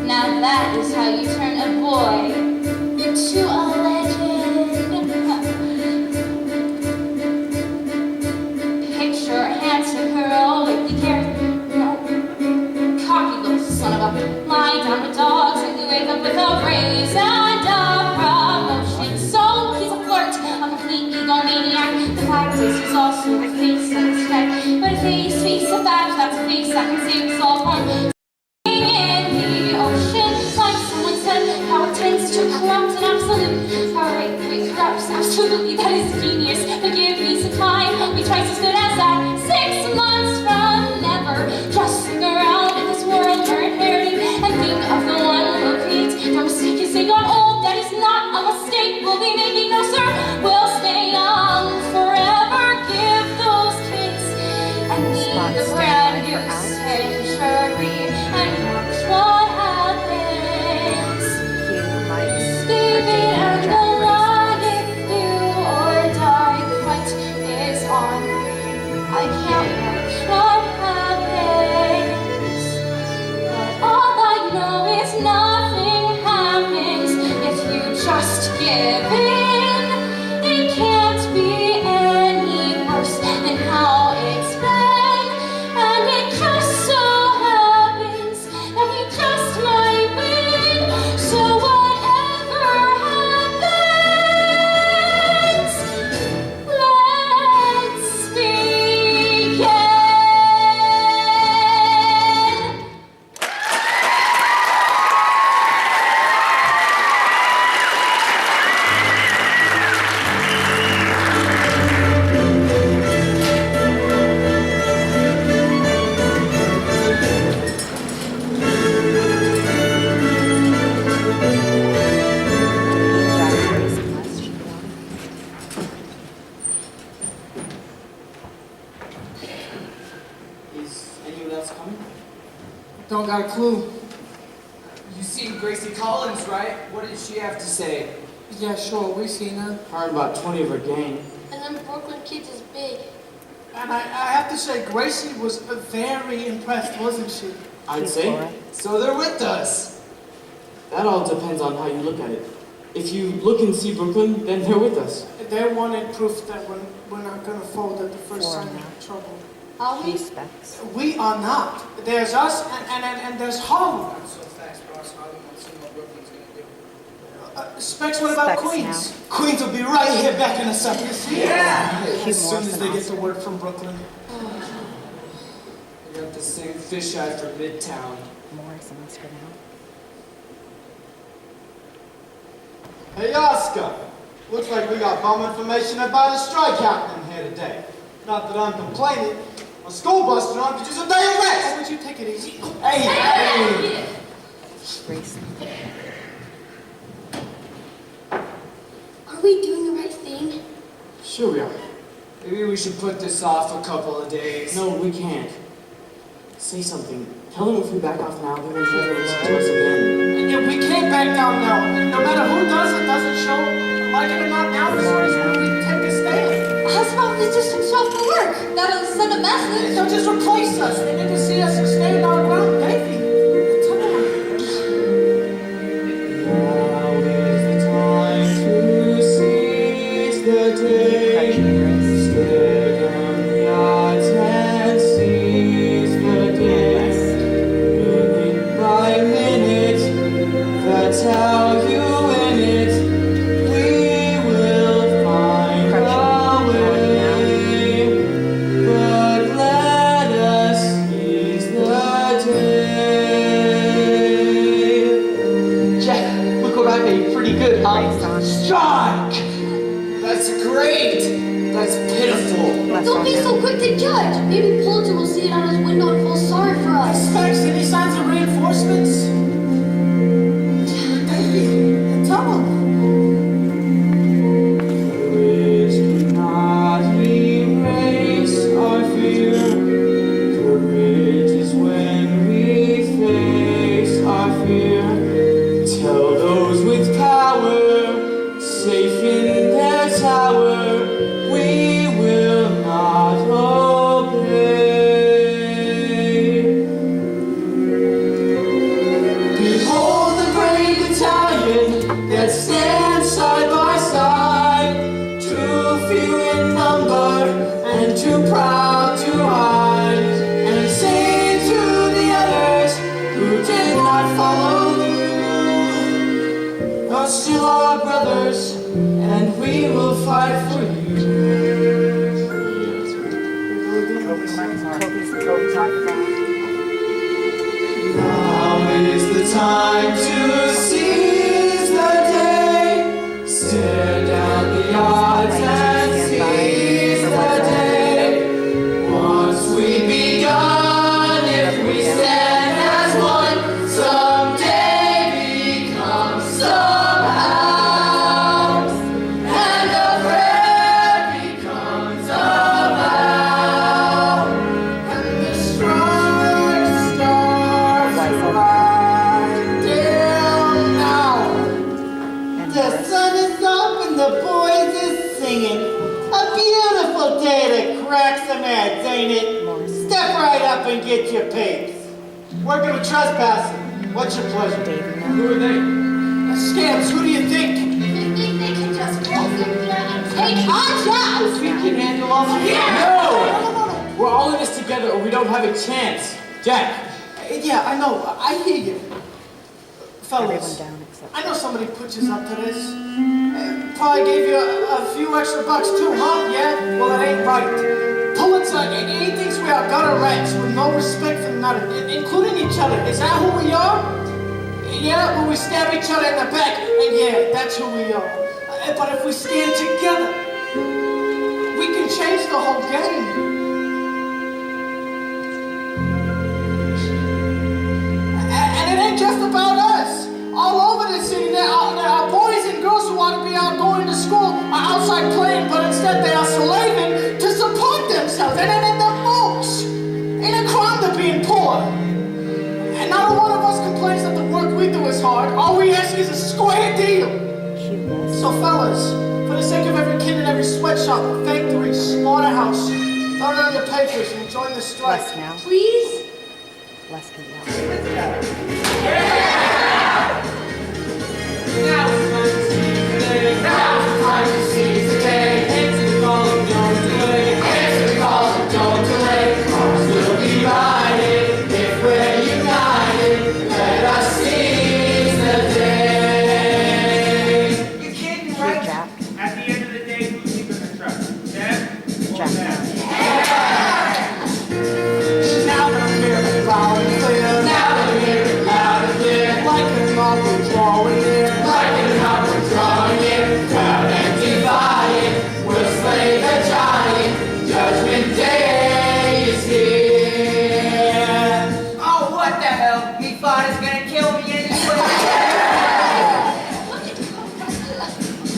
Now that is how you turn a boy into a legend. Picture a handsome girl with the hair, cocky little son of a, lie down with dogs and you wake up with a raise and a promotion. So he's a flirt, a complete egomaniac. The fact is he's also the face of his head, but a face of that, that's a face that can save us all from in the ocean. Like someone said, power tends to corrupt an absolute. Power rate corrupts absolutely, that is genius. But give me some time, be twice as good as that. 6 months from never. Just look around at this world we're inheriting and think of the one who creates. Our mistake is they got old, that is not a mistake we'll be making, no sir. We'll stay got a clue. You seen Gracie Collins, right? What did she have to say? Yeah, sure, we seen her. Heard about 20 of her gang. And them Brooklyn kids is big. And I have to say, Gracie was very impressed, wasn't she? I'd say. So they're with us. That all depends on how you look at it. If you look and see Brooklyn, then they're with us. They wanted proof that we're not gonna fold at the first sign of trouble. Are we? Specs. We are not. There's us and there's Harlem. So fast, boss. Harlem won't see what Brooklyn's gonna do. Specs, what about Specs Queens? now. Queens will be right here backing us up, you see? Yeah! Hugh As soon as Morrison they get also. the word from Brooklyn. We got the same fisheye for Midtown. Morrison's for now. Hey, Oscar. Looks like we got bomb information about a strike happening here today. Not that I'm complaining. A school bus drunk could use a day of Why rest. would you take it easy? Hey! Grayson. Are we doing the right thing? Sure we are. Maybe we should put this off a couple of days. No, we can't. Say something. Tell them if we back off now, they will never listen to us again. Yeah, we can't back down now. No matter who does it, doesn't show, like it or not, now this is where we take a stand. How's about they just don't show up for work? That'll send a message. They'll just replace us. They need to see us stand our ground, baby. Come on. Now is the time to seize the day. Stare down the odds and seize the day. Minute by minute, that's how you win it. We will find a way, but let us seize the day. Jack, look what I made. Pretty good, huh? Strike! That's great. That's pitiful. Don't be so quick to judge. Maybe Pulitzer will see it out his window and feel sorry for us. Specs, any signs of reinforcements? Baby, tell them. Courage cannot erase our fear. Courage is when we face our fear. Tell those with power, safe in their tower, we will not obey. Behold the brave battalion that stands side by side, too few in number and too proud to hide, and say to the others who did not follow you, you're still our brothers, and we will fight for you. Kobe's on the phone. Now is the time to seize the day. Stare down the odds and seize the day. Once we begun, if we stand as one, someday become somehow, and a prayer becomes a vow, and the strike starts right down now. The sun is up and the boys is singing. A beautiful day to crack some heads, ain't it? Step right up and get your papes. Working with trespassing. What's your pleasure? Who are they? Scams, who do you think? They think they can just walk in here and take our jobs. We can handle all of No! We're all in this together or we don't have a chance. Jack, Yeah, I know. I hear you. Everyone Fellas, down except. I know somebody puts us up to this. Probably gave you a few extra bucks too, huh? Yeah? Well, it ain't right. Pulitzer, he thinks we are gutter rats with no respect for nothing, including each other. Is that who we are? Yeah, when we stab each other in the back, and yeah, that's who we are. But if we stand together, we can change the whole game. And it ain't just about us. All over the city, there are boys and girls who want to be out going to school, are outside playing, but instead they are slaving to support themselves. And then the folks. Ain't a crime to being poor. And not complains that the work we do is hard. All we ask is a square deal. So fellas, for the sake of every kid in every sweatshop, factory, slaughterhouse, throw it on your papers and join the strike. Less now. Please? Less can yell. Now it's time to seize the day. Answer the call and don't delay. Answer the call and don't delay. Hearts will be divided if we're united. Let us seize the day. You kidding, right? Jack. At the end of the day, who's he gonna trust? Them or Jack. them? Now that I'm here, loud and clear. Now that I'm here, loud and clear. Like an opera drawing near. Like an opera drawing near. Proud and divided, we'll slay the giant. Judgment Day is here. Oh, what the hell? He thought he's gonna kill me anyway.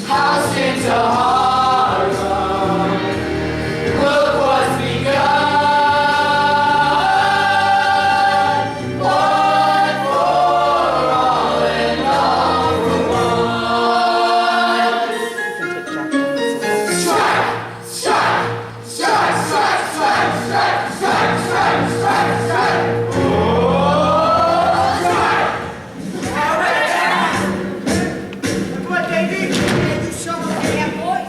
House into Harlem. Look what's begun. One for all and all for one. Strike! Strike! Strike! Strike! Strike! Strike! Strike! Strike! Strike! Strike! Oh, strike! Look what they did. You show them that boy.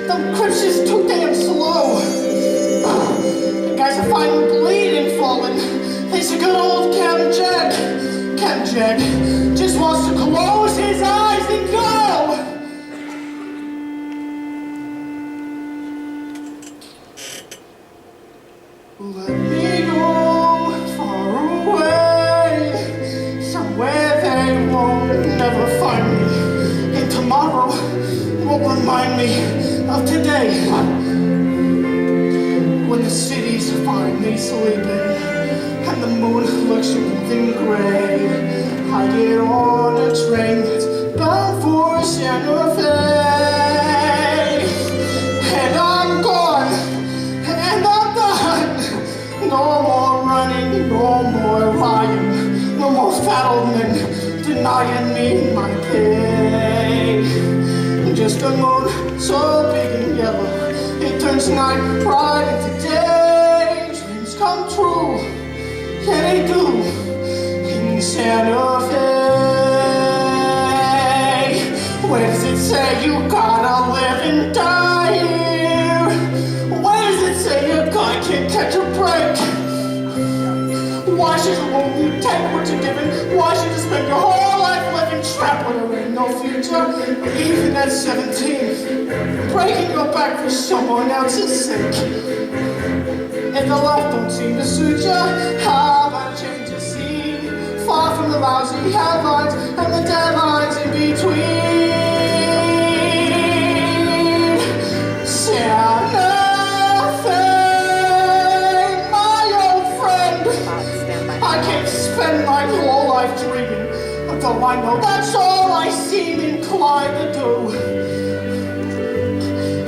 The Crips is too damn slow. The guys are finding bleeding falling. There's a good old Cam Jack. Cam Jack just wants to close his eyes and go. Let me go far away, somewhere they won't never find me. And tomorrow will remind me of today. When the city's finally sleeping and the moon looks old and gray, I get on a train that's bound for Santa Fe. And I'm gone, and I'm done. No more running, no more lying, no more fat old men denying me my pay. Just a moon so big and yellow, it turns night right into day. Dreams come true, yeah they do, in Santa Fe. Where does it say you gotta live and die here? Where does it say your guy can't catch a break? Why should you take what you're given? Why should you spend your whole life living trapped where there ain't no future? Even at 17, breaking your back for someone else's sake. If the life don't seem to suit you, how about a change of scene? Far from the lousy headlines and the deadlines in between. Santa Fe, my old friend. I can't spend my whole life dreaming, though I know that's all I seem inclined to do.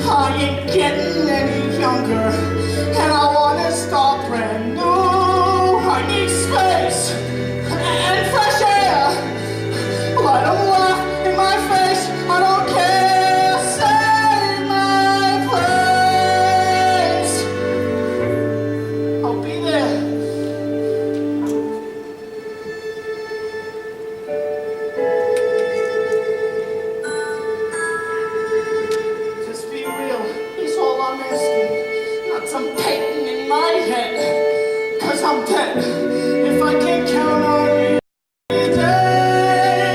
I ain't getting any younger, and I wanna start brand new. I need space and fresh air. Let them laugh in my face, I don't care. Save my place. I'll be there. Just be real, is all I'm asking. Not some painting in my head, 'cause I'm dead. If I can't count on you today,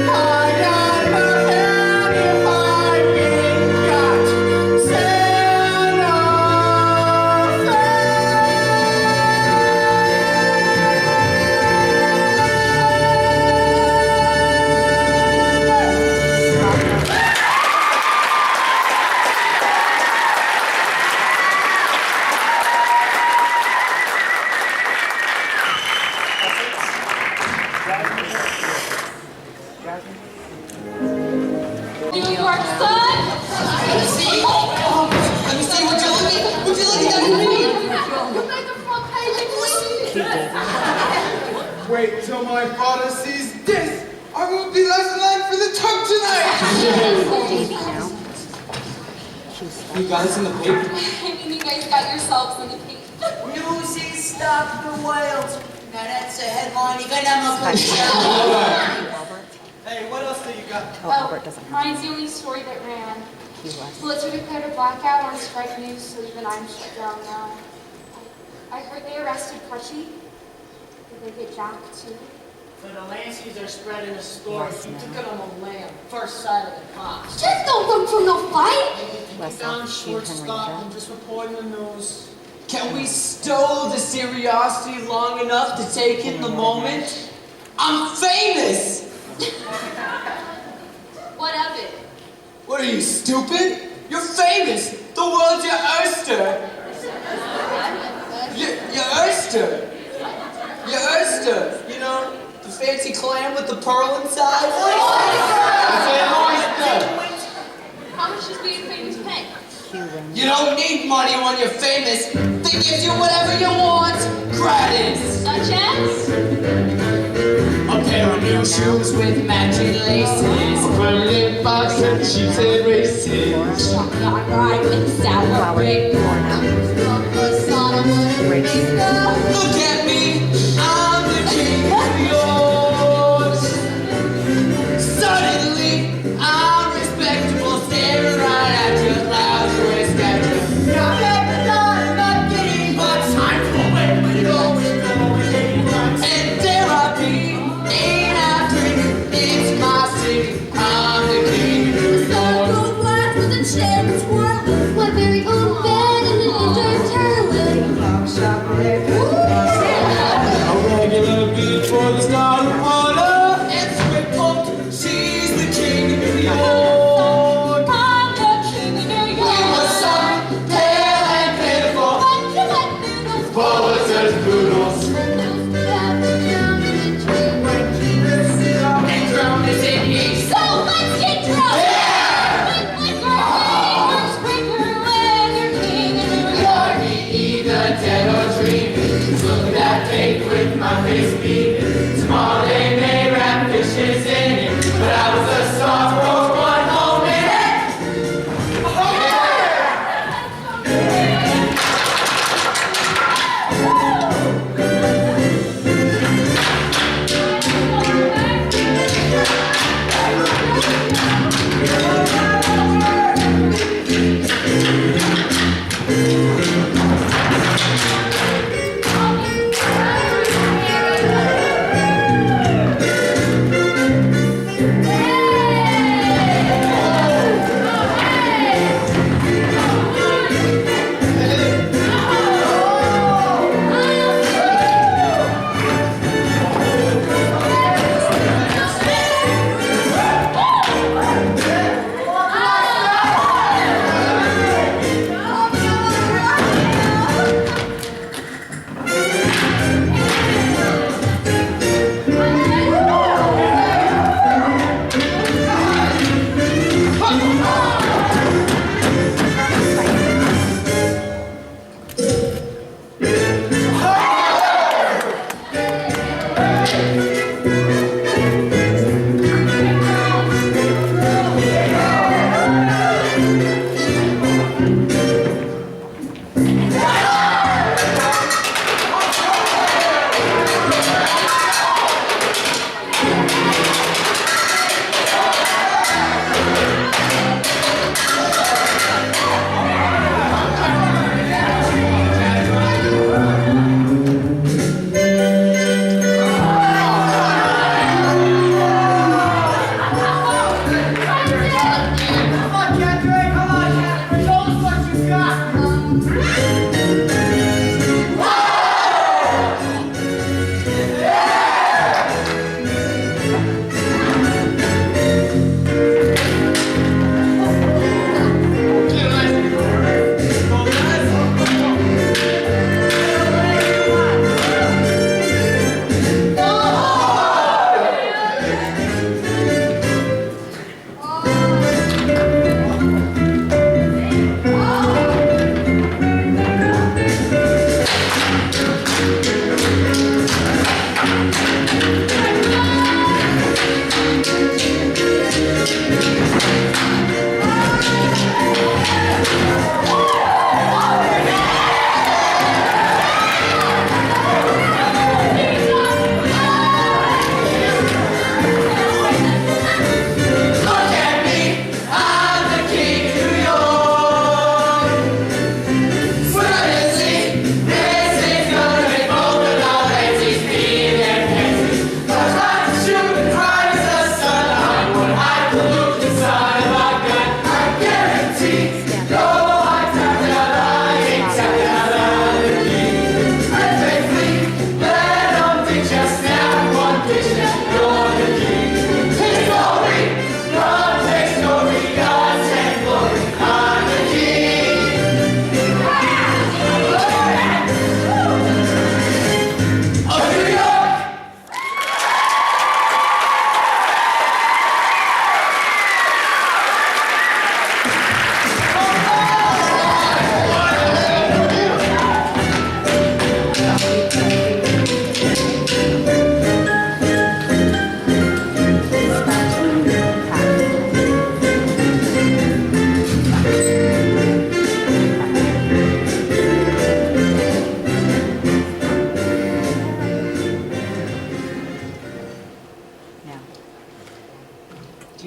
I got nothing if I ain't got Santa New York Sun. Let me see. Let me see. Would you look at that for me? You made the front page and Wait till my father sees this. I will be left in line for the tug tonight. You got us in the paper. I mean, you guys got yourselves in the paper. Newsies stop the whales. Now that's a headline you're gonna put down. Hey, what else do you got? Oh, Albert doesn't have Mine's the only story that ran. He was. Pulitzer declared a blackout on strike news, so even I'm shut down now. I heard they arrested Crutchy. Did they get Jack too? So the Lancey's are spreading a story. He took it on the lamb, first sight of the cops. Just don't look for no fight. West Down Steve short Henry stop Jones. and just reporting the news. Can we stow the curiosity long enough to take in the moment? I'm famous! What of it? What are you, stupid? You're famous! The world's your oyster! Your oyster! Your oyster! You know, the fancy clam with the pearl inside? That's an oyster! How much does being famous pay? You don't need money when you're famous. They give you whatever you want, gratis. Such as? A pair of new shoes with matching laces, a permanent box and cheese and races. Shotgun ride with sour brick. Look at me, I'm the king of yours. Suddenly, I'm respectable, staring right at you.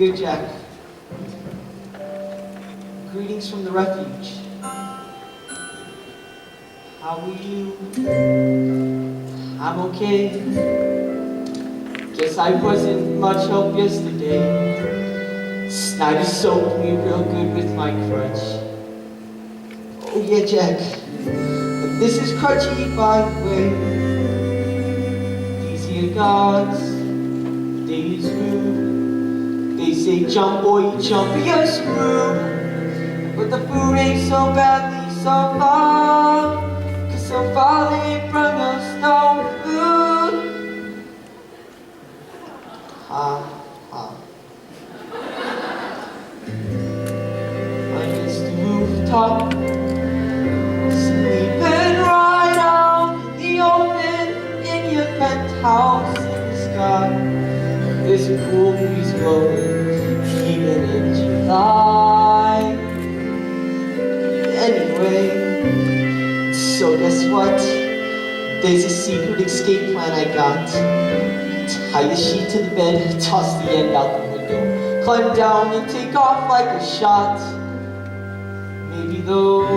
Dear Jack, greetings from the refuge. How are you? I'm okay. Guess I wasn't much help yesterday. Snyder soaked me real good with my crutch. Oh yeah, Jack. This is crutchy, by the way. These here gods, they is rude. They say jump boy, you jump, you're screwed. But the food ain't so badly so far. Cause so far they brought us no food. Ha, ha. Against the rooftop, sleeping right out in the open, in your penthouse in the sky. There's a cool breeze blowing, even in July. Anyway, so guess what? There's a secret escape plan I got. Tie the sheet to the bed, toss the end out the window, climb down and take off like a shot. Maybe though,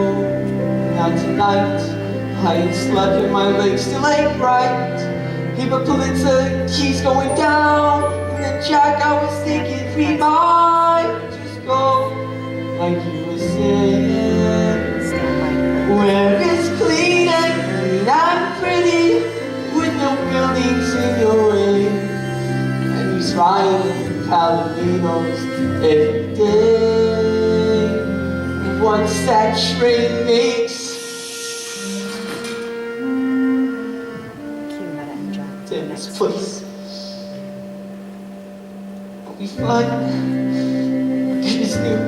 not tonight. I ain't slept and my legs still ain't right. Hey, but Pulitzer, keys going down. And then Jack, I was thinking we might just go like you were saying. Where it's clean and green and pretty, with no buildings in your way. And you smiling Palominos every day. Once that train makes damn this place, I'll be fine. Goodness new.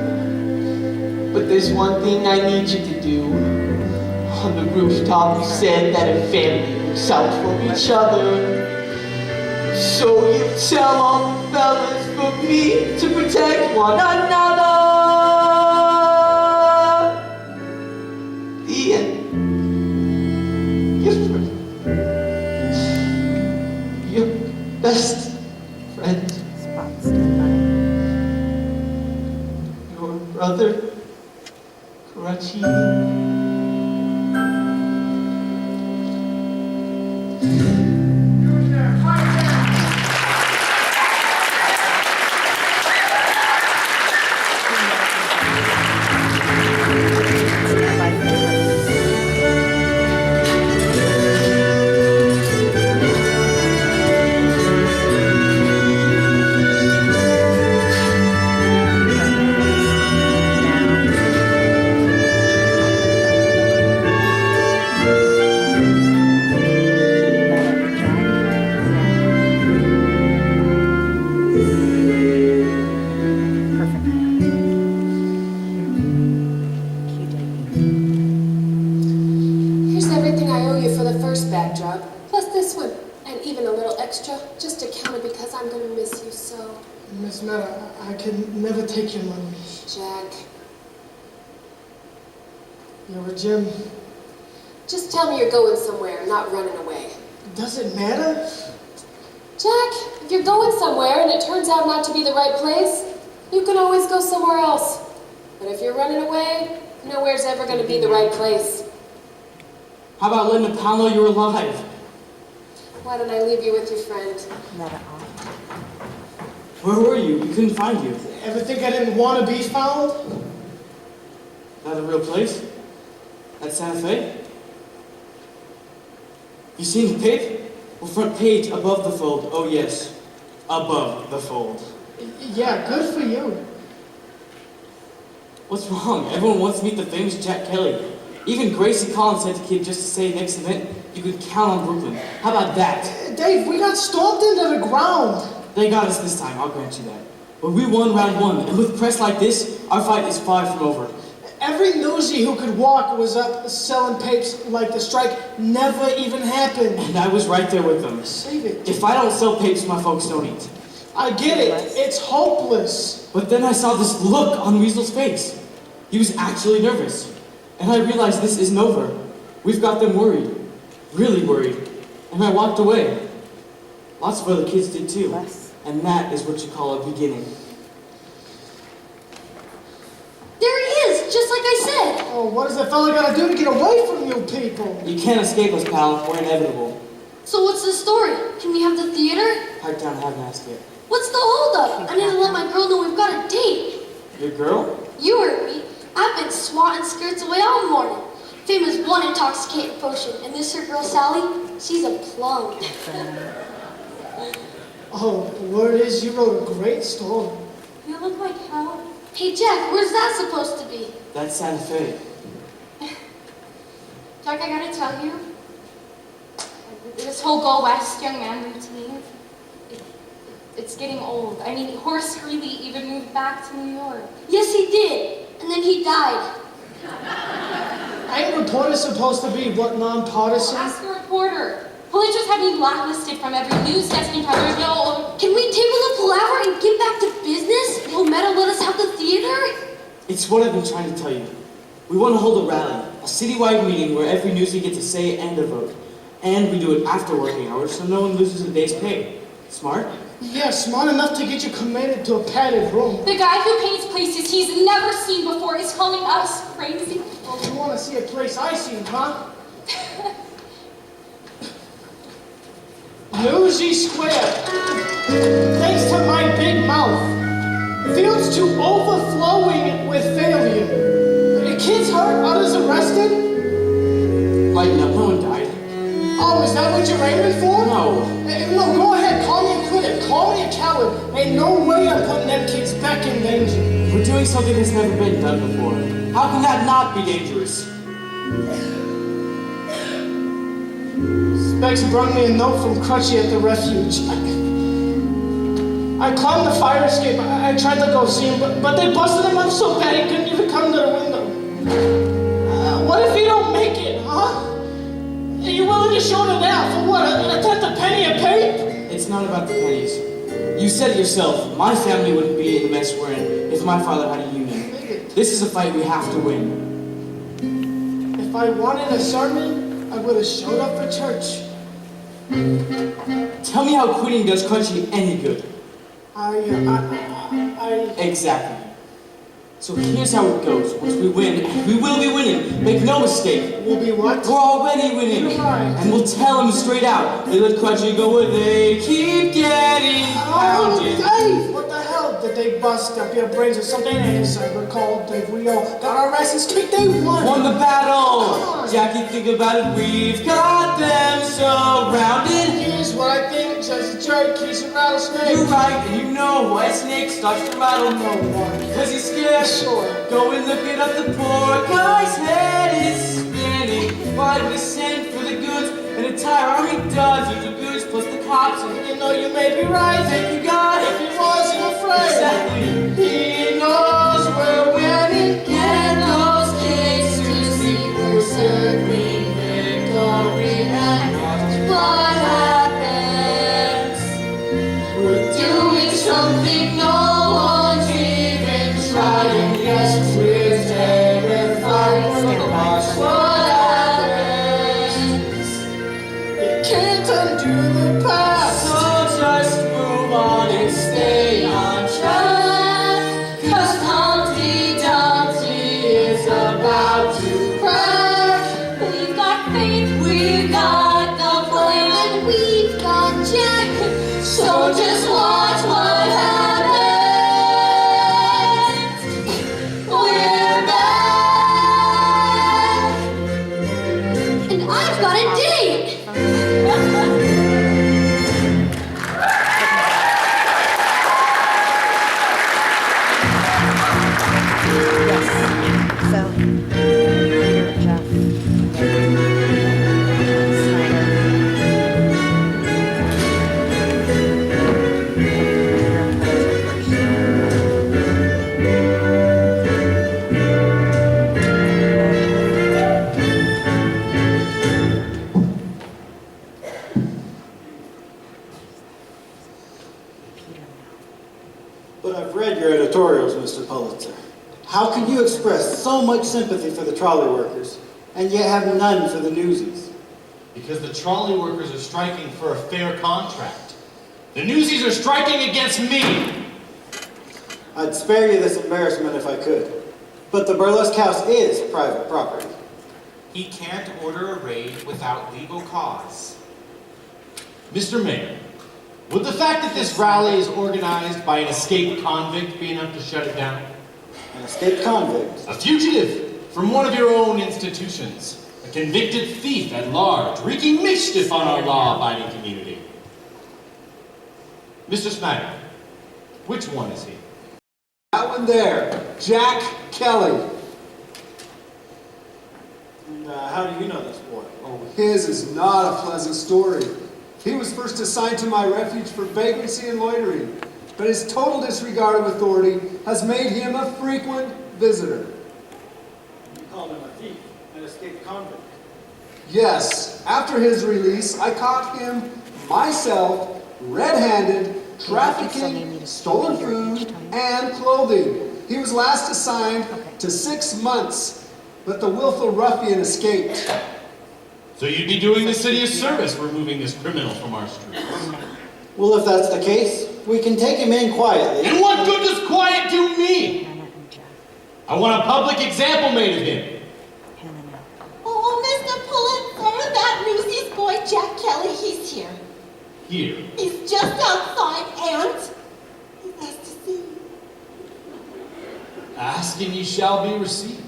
But there's one thing I need you to do. On the rooftop you said that a family looks out for each other. So you tell all the fellas for me to protect one another. The end. Your best friend. Your brother, Karachi. Here's everything I owe you for the first backdrop, plus this one, and even a little extra, just to count it because I'm gonna miss you so. Miss Meta, I can never take your money. Jack, You're a Jim. just tell me you're going somewhere, not running away. Does it matter? Jack, if you're going somewhere and it turns out not to be the right place, you can always go somewhere else. But if you're running away, nowhere's ever gonna be the right place. How about letting the pal know you're alive? Why don't I leave you with your friend? Where were you? We couldn't find you. Ever think I didn't want to be found? That a real place? At Santa Fe? You seen the pic? Well, front page, above the fold. Oh yes, above the fold. Yeah, good for you. What's wrong? Everyone wants to meet the famous Jack Kelly. Even Gracie Collins said to Kid just to say next event, you could count on Brooklyn. How about that? Dave, we got stomped into the ground. They got us this time, I'll grant you that. But we won round one, and with press like this, our fight is far from over. Every newsie who could walk was up selling papes like the strike never even happened. And I was right there with them. Save it. If I don't sell papes, my folks don't eat. I get it. It's hopeless. But then I saw this look on Weasel's face. He was actually nervous. And I realized this isn't over. We've got them worried. Really worried. And I walked away. Lots of other kids did too. And that is what you call a beginning. just like I said. Oh, what does the fella gotta do to get away from you people? You can't escape us, pal. We're inevitable. So what's the story? Can we have the theater? Pipe down, haven't asked yet. What's the holdup? I need to let my girl know we've got a date. Your girl? You heard me. I've been swatting skirts away all morning. Famous one intoxicating potion. And this her girl Sally, she's a plum. Oh, the word is you wrote a great story. You look like hell. Hey Jack, where's that supposed to be? That's Santa Fe. Jack, I gotta tell you, this whole go west young man routine, it's getting old. I mean, Horace Greeley even moved back to New York. Yes, he did. And then he died. Ain't reporters supposed to be what, non-partisan? Ask the reporter. Police just had me blacklisted from every news desk in town. There's no... Can we table the palaver and get back to business? Will Meta let us have the theater? It's what I've been trying to tell you. We want to hold a rally, a citywide meeting where every newsie gets a say and a vote. And we do it after working hours so no one loses a day's pay. Smart? Yeah, smart enough to get you committed to a padded room. The guy who paints places he's never seen before is calling us crazy. Oh, you want to see a place I seen, huh? Newsies Square. Thanks to my big mouth. Fields to overflowing with failure. Kids hurt, others arrested. Lighten up, no one died. Oh, is that what you're aiming for? No. No, go ahead, call me a quitter, call me a coward. Ain't no way I'm putting them kids back in danger. We're doing something that's never been done before. How can that not be dangerous? Specs brought me a note from Crutchy at the refuge. I climbed the fire escape. I tried to go see him, but they busted him up so bad he couldn't even come to the window. What if he don't make it, huh? Are you willing to show it out for what? A tenth a penny a pape? It's not about the pennies. You said it yourself. My family wouldn't be in the mess we're in if my father had a union. This is a fight we have to win. If I wanted a sermon, I would have showed up for church. Tell me how quitting does Crunchy any good. Exactly. So here's how it goes. Once we win, we will be winning. Make no mistake. We'll be what? We're already winning. And we'll tell them straight out. They let Crunchy go where they keep getting pounded. Dave! What the hell? Did they bust up your brains or something? As I recall, Dave, we all got our asses kicked. They won. Won the battle. Jackie, think about it. We've got them surrounded. Here's what I think. Just a jerk. He's a rattlesnake. You're right, and you know why a snake starts to rattle. No one. Because he's scared. Sure. Go and look it up. The poor guy's head is spinning. Why we send for the goods? An entire army does use the goods plus the cops. And you know you may be right. Thank you, God. If he wasn't afraid. Exactly. He knows we're winning. Get those kids to see we're serving victory and watch what happens. We're doing something no one's even trying. Yes, we're terrified. So watch what happens. You can't undo the past. So just move on and stay on track. 'Cause Humpty Dumpty is about to crack. We've got faith, We've got the plan, and we've got Jack. So just watch what happens. We're back, and I've got a date. So, Jeff, But I've read your editorials, Mr. Pulitzer. How can you express so much sympathy for the trolley workers and yet have none for the Newsies? Because the trolley workers are striking for a fair contract. The Newsies are striking against me. I'd spare you this embarrassment if I could. But the burlesque house is private property. He can't order a raid without legal cause. Mr. Mayor, would the fact that this rally is organized by an escaped convict be enough to shut it down? An escaped convict? A fugitive from one of your own institutions. A convicted thief at large, wreaking mischief on our law-abiding community. Mr. Snyder, which one is he? That one there, Jack Kelly. And how do you know this boy? Oh, his is not a pleasant story. He was first assigned to my refuge for vagrancy and loitering, but his total disregard of authority has made him a frequent visitor. You called him a thief, an escaped convict. Yes, after his release, I caught him, myself, red-handed, trafficking stolen food and clothing. He was last assigned to 6 months, but the willful ruffian escaped. So you'd be doing the city a service removing this criminal from our streets. Well, if that's the case, we can take him in quietly. And what good does quiet do me? I want a public example made of him. Oh, Mr. Pulitzer, that Newsies boy Jack Kelly, he's here. Here. He's just outside and he has to see you. Ask and ye shall be received.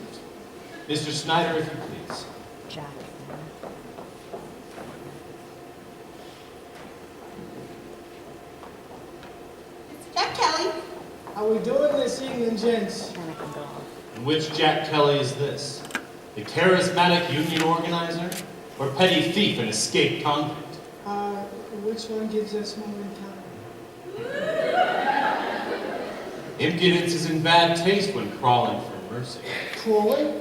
Mr. Snyder, if you please. Jack. Jack Kelly. How we doing this evening, gents? And which Jack Kelly is this? The charismatic union organizer? Or petty thief and escaped convict? Which one gives us more in time? Impudence is in bad taste when crawling for mercy. Crawling?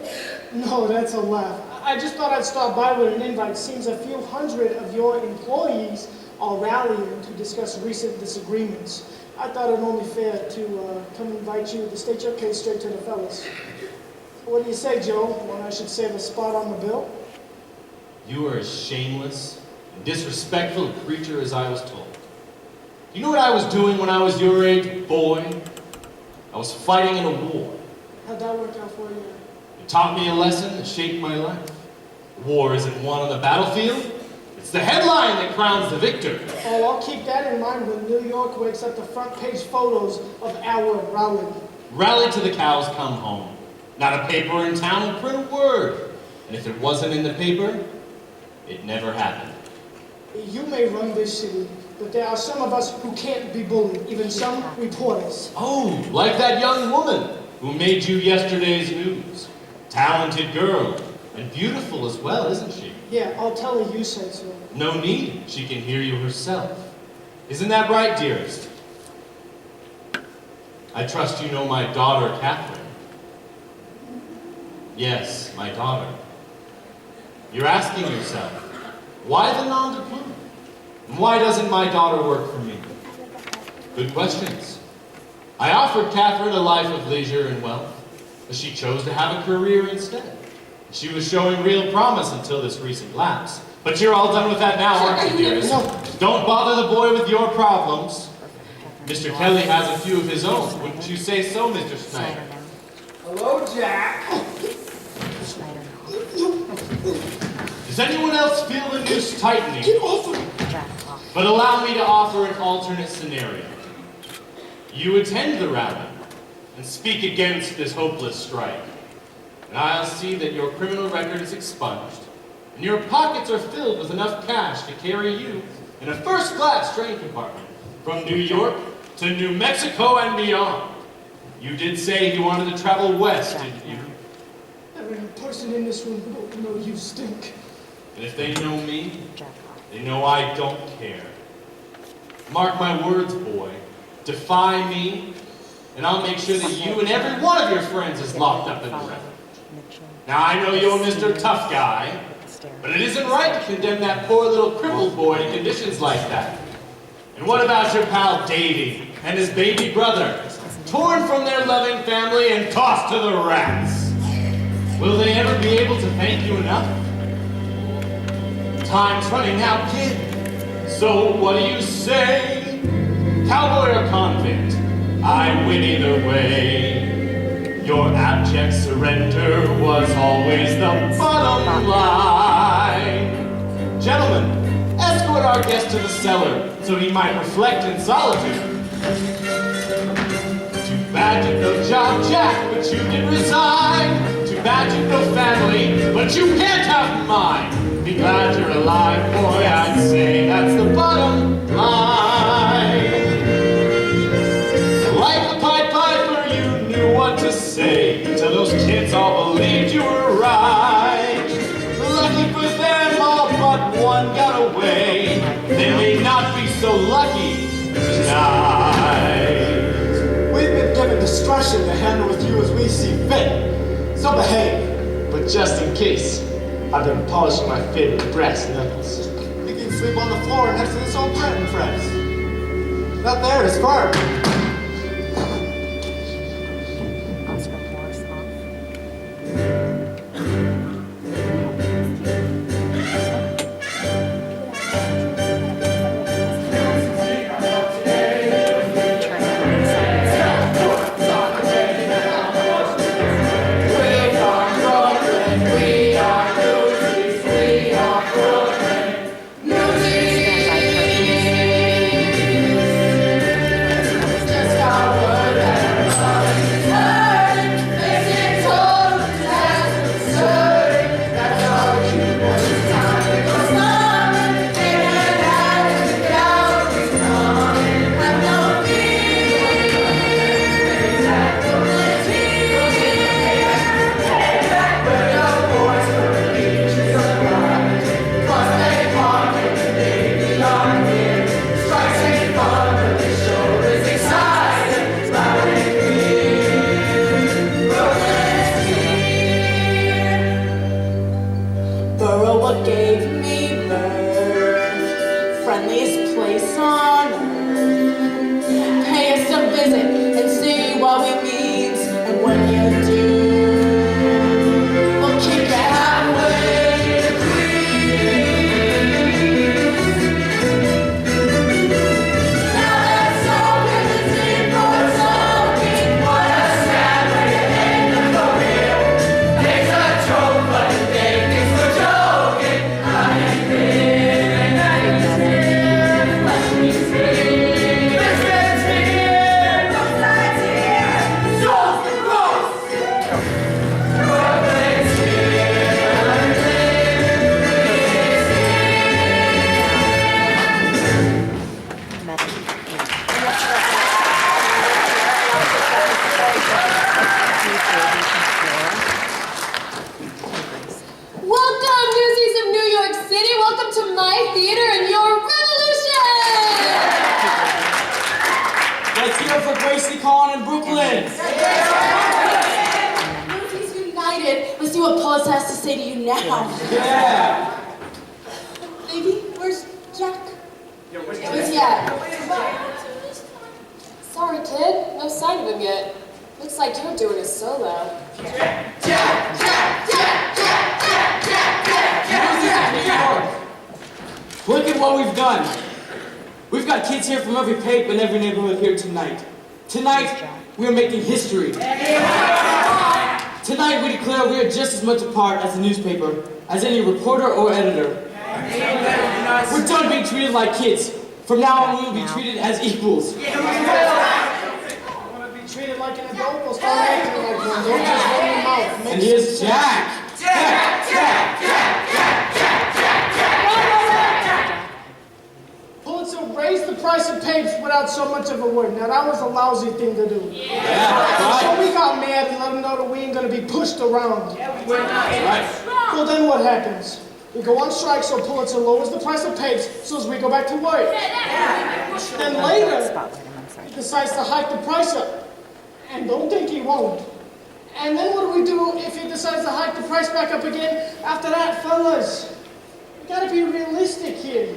No, that's a laugh. I just thought I'd stop by with an invite. Seems a few hundred of your employees are rallying to discuss recent disagreements. I thought it only fair to come invite you to state your case straight to the fellas. What do you say, Joe? When I should save a spot on the bill? You are as shameless and disrespectful a creature as I was told. You know what I was doing when I was your age, boy? I was fighting in a war. How'd that work out for you? It taught me a lesson that shaped my life. War isn't won on the battlefield. It's the headline that crowns the victor. Oh, I'll keep that in mind when New York wakes up the front page photos of our rally. Rally till the cows come home. Not a paper in town will print a word. And if it wasn't in the paper, it never happened. You may run this city, but there are some of us who can't be bullied, even some reporters. Oh, like that young woman who made you yesterday's news. Talented girl, and beautiful as well, isn't she? Yeah, I'll tell her you said so. No need, she can hear you herself. Isn't that right, dearest? I trust you know my daughter, Catherine. Yes, my daughter. You're asking yourself, why the nom de plume? And why doesn't my daughter work for me? Good questions. I offered Catherine a life of leisure and wealth, but she chose to have a career instead. She was showing real promise until this recent lapse. But you're all done with that now, aren't you, dearest? No. Don't bother the boy with your problems. Mr. Kelly has a few of his own. Wouldn't you say so, Mr. Snyder? Hello, Jack. Does anyone else feel the noose tightening? But allow me to offer an alternate scenario. You attend the rally and speak against this hopeless strike. And I'll see that your criminal record is expunged, and your pockets are filled with enough cash to carry you in a first-class train compartment from New York to New Mexico and beyond. You did say you wanted to travel west, didn't you? Every person in this room will know you stink. And if they know me, they know I don't care. Mark my words, boy. Defy me, and I'll make sure that you and every one of your friends is locked up in the refuge. Now, I know you're Mr. Tough Guy, but it isn't right to condemn that poor little crippled boy to conditions like that. And what about your pal Davy and his baby brother, torn from their loving family and tossed to the rats? Will they ever be able to thank you enough? Time's running out, kid. So what do you say? Cowboy or convict? I win either way. Your abject surrender was always the bottom line. Gentlemen, escort our guest to the cellar so he might reflect in solitude. Too bad you've no job, Jack, but you did resign. Too bad you've no family, but you can't have mine. Be glad you're alive, boy, I'd say that's the bottom line. Like the Pied Piper, you knew what to say, till those kids all believed you were right. Lucky for them, all but one got away. They may not be so lucky tonight. We've been given discretion to handle with you as we see fit. So behave. But just in case, I've been polishing my favorite brass knuckles. You can sleep on the floor next to this old printing press. Not there, it's firm. Welcome, Newsies of New York City. Welcome to my theater and your revolution. Let's hear it for Gracie Collin in Brooklyn. Newsies United. Let's see what Pulitzer has to say to you now. Yeah. Baby, where's Jack? Where's Jack? Sorry, kid. No sign of him yet. Looks like you're doing a solo. Look at what we've done. We've got kids here from every paper and every neighborhood here tonight. Tonight, we are making history. Tonight, we declare we are just as much a part as the newspaper as any reporter or editor. We're done being treated like kids. From now on, we will be treated as equals. I want to be treated like an adult. We'll start acting like one. Don't just run your mouth. And here's Jack. Pulitzer raised the price of tapes without so much of a word. Now that was a lousy thing to do. So we got mad and let him know that we ain't gonna be pushed around. Well, then what happens? We go on strike so Pulitzer lowers the price of tapes so as we go back to work. Then later, he decides to hike the price up. And don't think he won't. And then what do we do if he decides to hike the price back up again after that, fellas? We gotta be realistic here.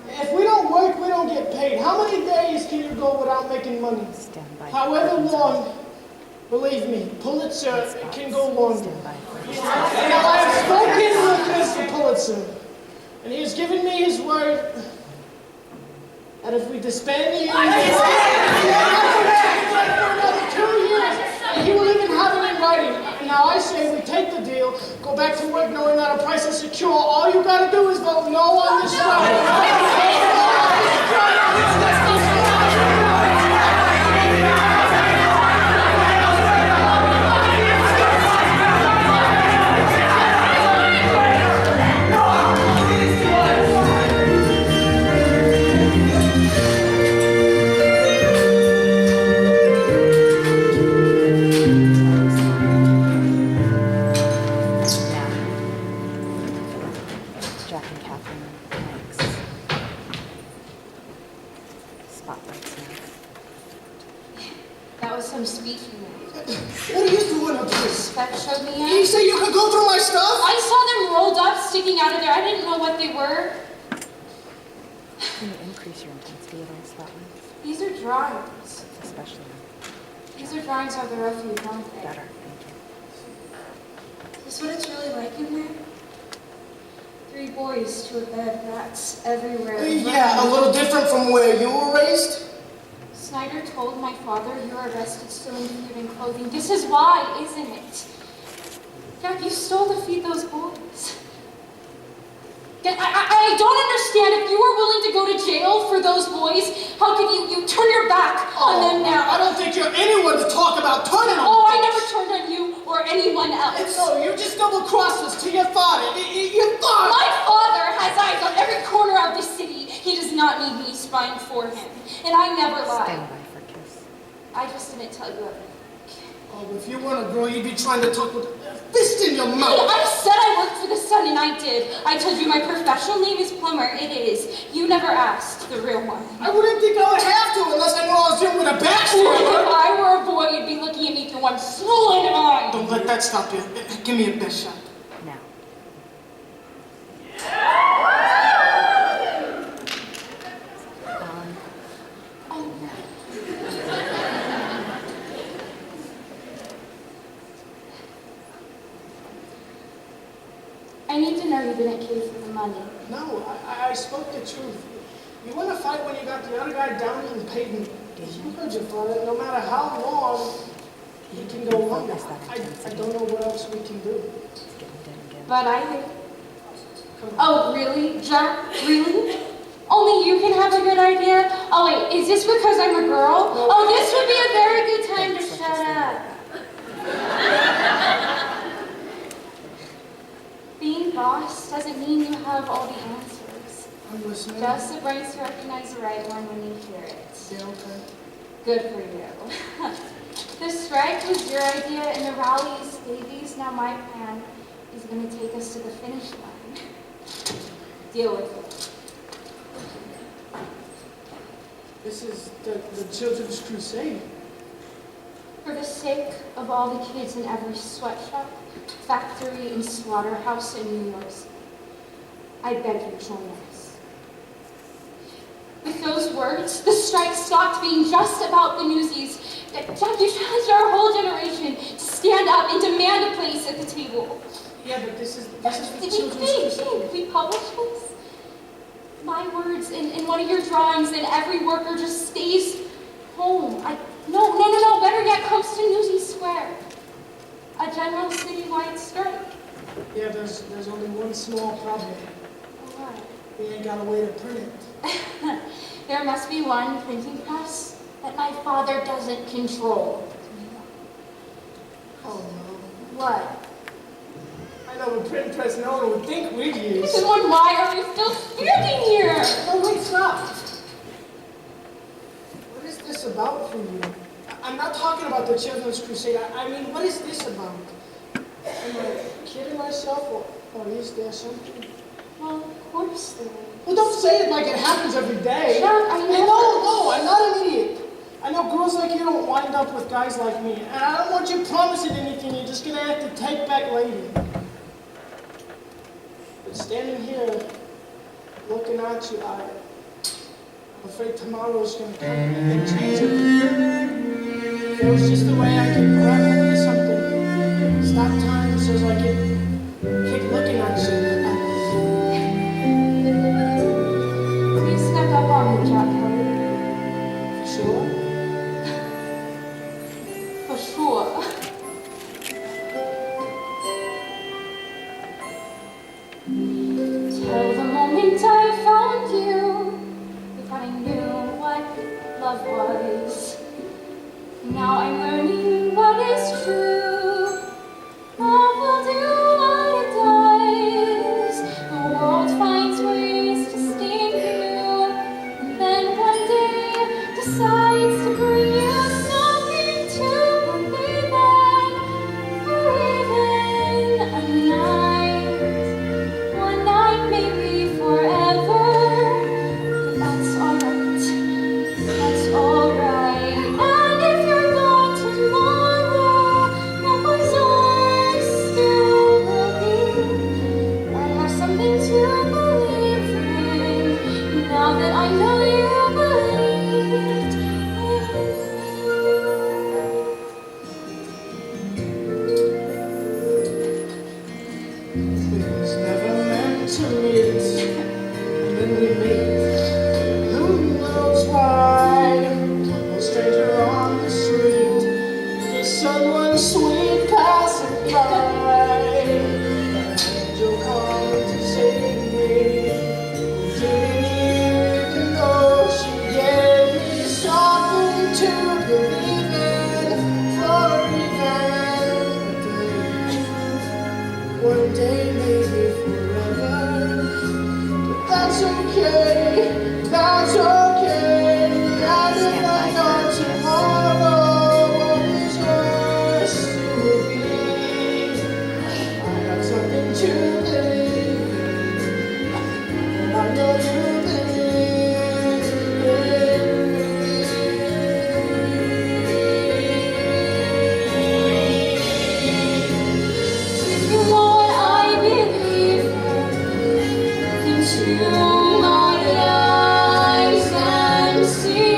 If we don't work, we don't get paid. How many days can you go without making money? However long, believe me, Pulitzer can go longer. Now I have spoken with Mr. Pulitzer, and he has given me his word that if we disband the union, for another 2 years, and he will even have an Now I say we take the deal, go back to work knowing that our price is secure. All you gotta do is vote no on this Jack and Catherine, thanks. Spotlights now. That was some speech you made. What are you doing up here? Spec showed me You say you could go through my stuff? I saw them rolled up, sticking out of there. I didn't know what they were. Can you increase your intensity of those spotlights? These are drawings. Especially now. These are drawings of the refuge, aren't they? Better, thank you. Is this what it's really like in there? 3 boys to a bed, rats everywhere. Yeah, a little different from where you were raised. Snyder told my father you were arrested stealing food and clothing. This is why, isn't it? Jack, you stole to feed those boys. I don't understand. If you were willing to go to jail for those boys, how could you turn your back on them now? I don't think you're anyone to talk about turning on. Oh, I never turned on you or anyone else. No, you just double-crossed us to your father. Your father! My father has eyes on every corner of the city. He does not need me spying for him. And I never lie. Stand by for a kiss. I just didn't tell you everything. Oh, if you weren't a girl, you'd be trying to talk with a fist in your mouth. I said I worked for the Sun, and I did. I told you my professional name is Plumber. It is. You never asked the real one. I wouldn't think I would have to unless I knew I was dealing with a backstabber. If I were a boy, you'd be looking at me through one swollen eye. Don't let that stop you. Give me a best shot. Now. Oh, I need to know you didn't cave for the money. No, I spoke the truth. You want to fight when you got the other guy down in the pavement. You heard your father. No matter how long, he can go longer. I don't know what else we can do. But I think... Oh, really, Jack? Really? Only you can have a good idea? Oh, wait, is this because I'm a girl? No. Oh, this would be a very good time to shut up. Being boss doesn't mean you have all the answers. I'm listening. Just the brains to recognize the right one when you hear it. Yeah, okay. Good for you. The strike was your idea and the rally is Davies. Now my plan is going to take us to the finish line. Deal with it. This is the Children's Crusade. For the sake of all the kids in every sweatshop, factory, and slaughterhouse in New York City, I beg you join us. With those words, the strike stopped being just about the Newsies. Jack, you challenged our whole generation to stand up and demand a place at the table. Yeah, but this is the Children's Crusade. Think we publish this? My words in one of your drawings, and every worker just stays home. No, better yet, comes to Newsies Square. A general citywide strike. Yeah, there's only one small problem. What? We ain't got a way to print it. There must be one printing press that my father doesn't control. Oh, no. What? I know the print press no one would think we'd use. Then why are we still standing here? No, wait, stop. What is this about for you? I'm not talking about the Children's Crusade. I mean, what is this about? Am I kidding myself, or is there something? Well, of course there is. Well, don't say it like it happens every day. Chuck, I know. No, I'm not an idiot. I know girls like you don't wind up with guys like me, and I don't want you promising anything you're just gonna have to take back later. But standing here, looking at you, I'm afraid tomorrow's gonna come and change it. Feels just the way I can grab hold of something. Stop time so I can keep looking at you. Please step up on me, Jack. Sure? For sure. Till the moment I found you, I thought I knew what love was. Now I'm learning what is true. Love will do what it does. The world finds ways to sting you, and then one day decides to bring you something to believe in, for even a night, one night, maybe forever. But that's alright. That's alright. And if you're gone tomorrow, what was ours still will be. I have something to believe in, now that I know you believed in It was never meant to meet, and then we meet. Who knows why? A stranger on the street, just someone sweet passing by. An angel called to save me. Didn't even know she gave me something to believe in, for even a day. One day, maybe forever. But that's okay, that's okay. And if I know tomorrow, what is yours to be? I got something to believe in, and I know you believe in you. Lord, I believe into my eyes and see.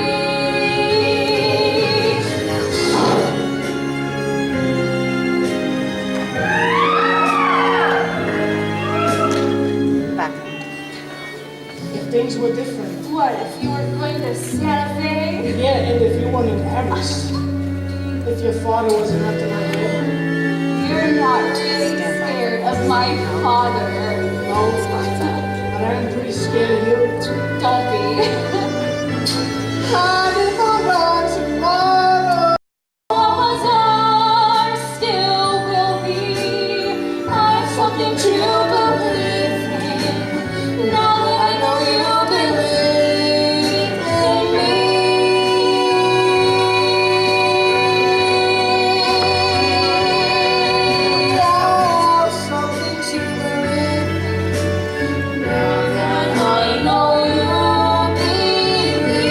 if things were different. What, if you were going to Santa Fe? Yeah, and if you weren't in Paris, if your father wasn't after my head. You're not really scared of my father. No, but I am pretty scared of you. Don't be. And if I run tomorrow, What was ours still will be. I have something to believe in, now that I know you believe in me. I have something to believe in. Now that I know you believe in me.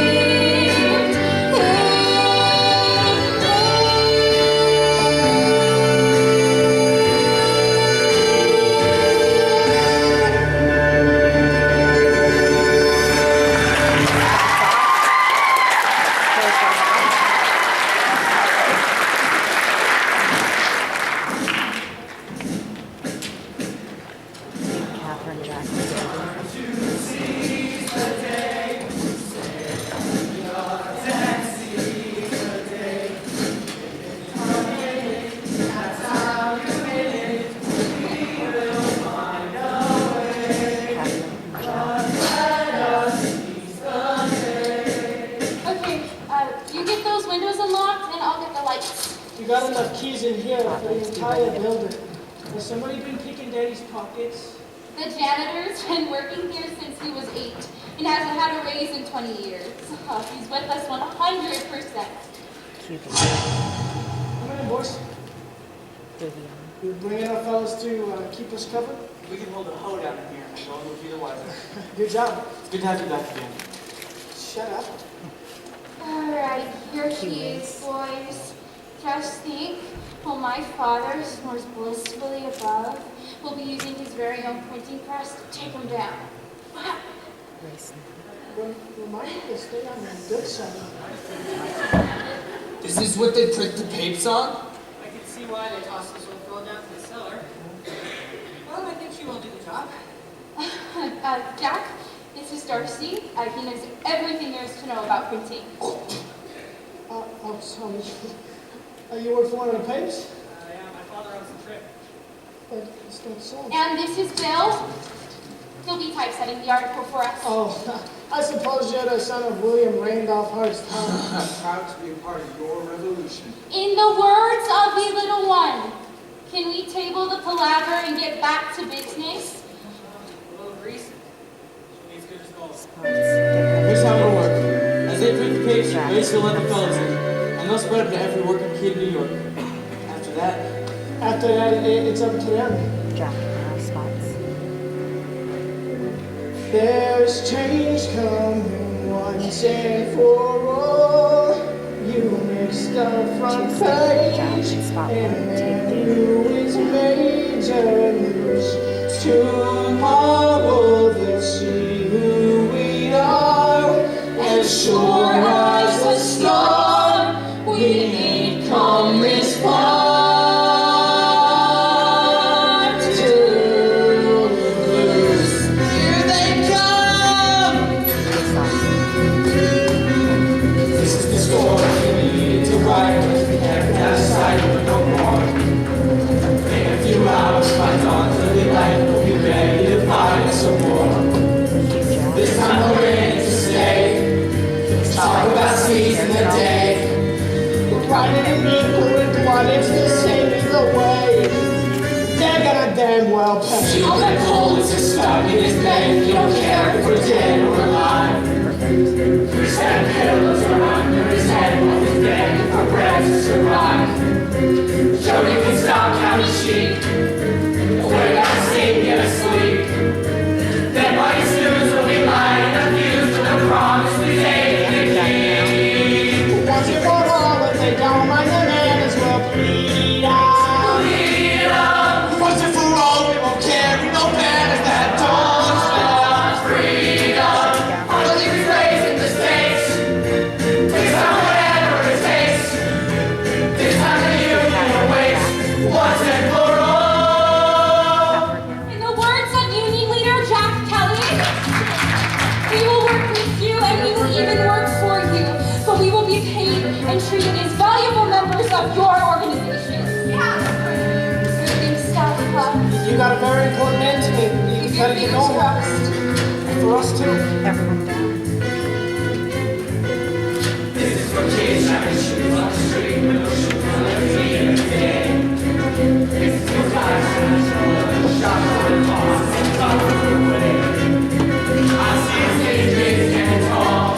Catherine Jackson. Okay, you get those windows unlocked and I'll get the lights. you got enough keys in here for the entire building. Has somebody been picking Daddy's pockets? The janitor's been working here since he was 8 and hasn't had a raise in 20 years. He's with us 100%. Come in, boys. You bring enough fellas to keep us covered? We can hold a hoe down in here, and no one will be the wiser. Good job. It's good to have you back again. Shut up. Alright, your keys, boys. Just think, while my father snores blissfully above, will be using his very own printing press to take them down. Remind me to stay on the good side. Is this what they print the papes on? I can see why they tossed this old girl down to the cellar. Well, I think she will do the job. Jack, this is Darcy. He knows everything there is to know about printing. I'm sorry. You work for one of the papes? Yeah, my father owns the trip. And this is Bill. He'll be typesetting the article for us. Oh, I suppose you're the son of William Randolph Hearst. Proud to be a part of your revolution. In the words of the little one, can we table the palaver and get back to business? Here's how it'll work. As they print the page, Grace will let the fellas in, and they'll spread it to every working kid in New York. After that, it's up to them. Jack, spots. There's change coming once and for all. You mixed the front page, and then who is major news? Tomorrow they'll see who we are, and sure as a star, we ain't come this far. This time we're in to stay. Talk about seizing the day. We're riding in equal and blood, it's the same either way. They're gonna damn well pay. All that cold is just stuck in his bed. You don't care if we're dead or alive. Three sad pillows are under his head while he's begging for bread to survive. Jody can stop counting sheep. We're gonna sleep, get asleep. Then while you snooze, we'll be lying confused with the promise we made and keep. Once you go all, if they don't mind the man, as well bleed out. Bleed out. Once and for all, we won't carry no banners that don't spell freedom. All the leaders raised in the States. This time whatever it takes. This time the union awaits. Once and for all. In the words of Union Leader Jack Kelly, we will work with you and we will even work for you, but we will be paid and treated as valuable members of your organization. Moving South Club. You got a very important end today. You gotta get over trust. it. For us too. Everyone down. This is for kids having shoes on the street with no shoes on their feet in the day. This is for guys in the shoulder, shot for the cause and cover away. I see his name big and tall,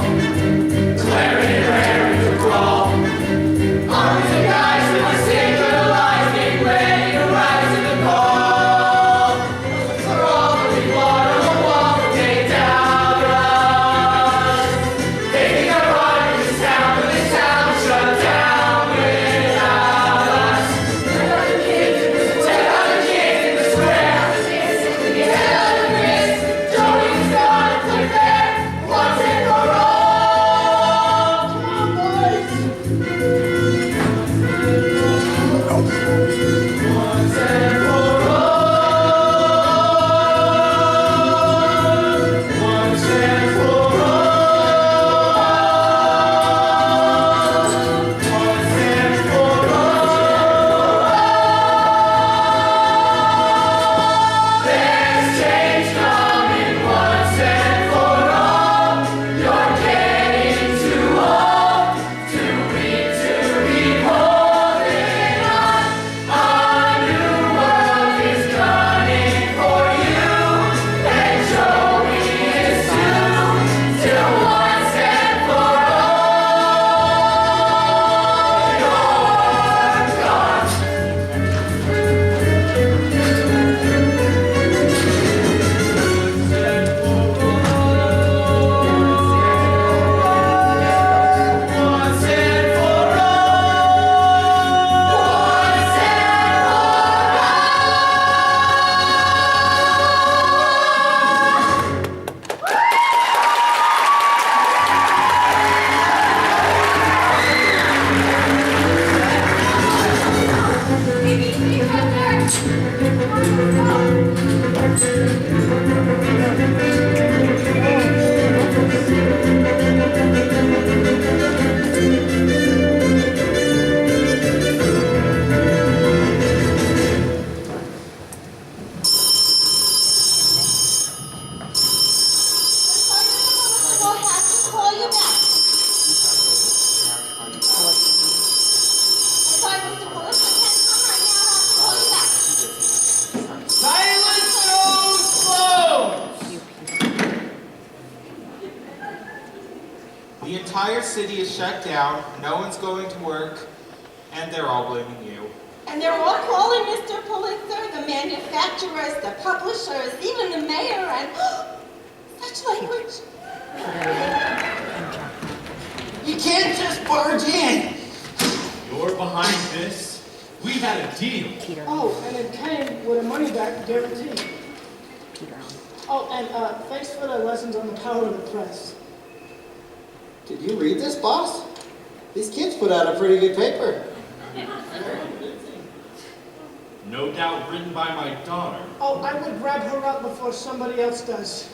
glaring rare to brawl. Armies of guys with a single life, getting ready to rise to the call. For all the big water will walk the day down us. Taking a ride in this town, but this town shut down without us. 10,000 kids in the square. 10,000 kids, Joey's gone to play fair. Once and for all. Come on, boys. Once and for all. Once and for all. Once and for all. There's change coming once and for all. You're getting too old, too weak to be holding on. A new world is coming for you, and Joey is too. Till once and for all, you're gone. Once and for all. Once and entire city is shut down, no one's going to work, and they're all blaming you. And they're all calling Mr. Pulitzer, the manufacturers, the publishers, even the mayor, and such language. You can't just barge in. You're behind this. We had a deal. Oh, and it came with a money-back guarantee. Oh, and thanks for the lessons on the power of the press. Did you read this, boss? These kids put out a pretty good paper. No doubt written by my daughter. Oh, I would grab her up before somebody else does.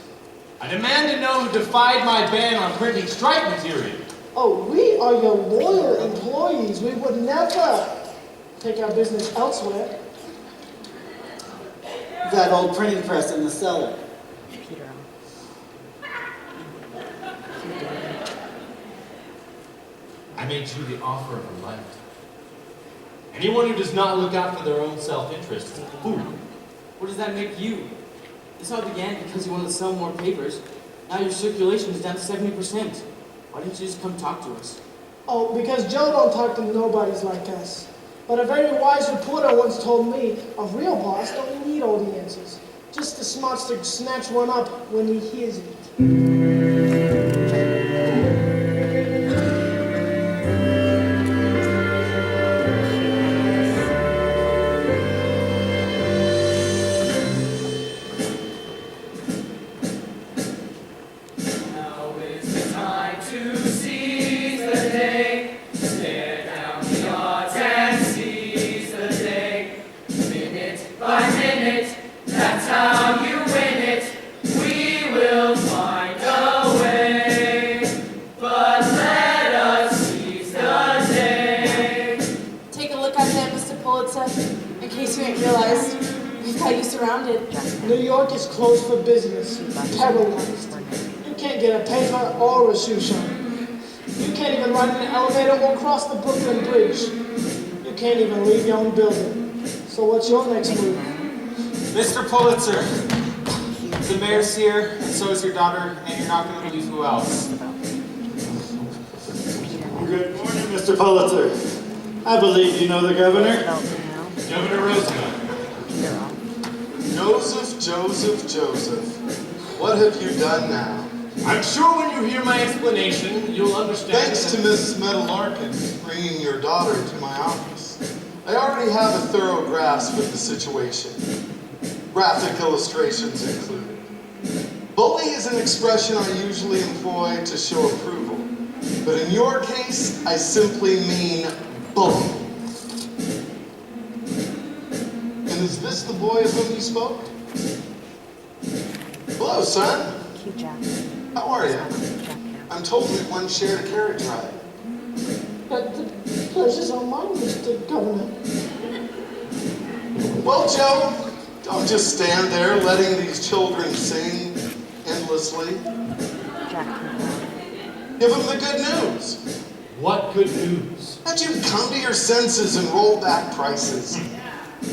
I demand to know who defied my ban on printing strike material. Oh, we are your loyal employees. We would never take our business elsewhere. That old printing press in the cellar. I made you the offer of a lifetime. Anyone who does not look out for their own self-interest is a fool. What does that make you? This all began because you wanted to sell more papers. Now your circulation is down to 70%. Why didn't you just come talk to us? Oh, because Joe don't talk to nobodies like us. But a very wise reporter once told me, a real boss don't need all the answers. Just the smarts to snatch one up when he hears it. In case you ain't realized, we've got you surrounded. New York is closed for business, paralyzed. You can't get a paper or a shoe shine. You can't even ride in an elevator or cross the Brooklyn Bridge. You can't even leave your own building. So what's your next move? Mr. Pulitzer, the mayor's here, and so is your daughter, and you're not going to believe who else. Good morning, Mr. Pulitzer. I believe you know the governor. Governor Roosevelt. Joseph. What have you done now? I'm sure when you hear my explanation, you'll understand. Thanks to Miss Meadowlarkin bringing your daughter to my office. I already have a thorough grasp of the situation. Graphic illustrations included. Bully is an expression I usually employ to show approval. But in your case, I simply mean bully. And is this the boy of whom you spoke? Hello, son. How are you? I'm told we once shared a carriage ride. But the pleasure's all mine, Mr. Governor. Well, Joe, don't just stand there letting these children sing endlessly. Give them the good news. What good news? That you've come to your senses and rolled back prices.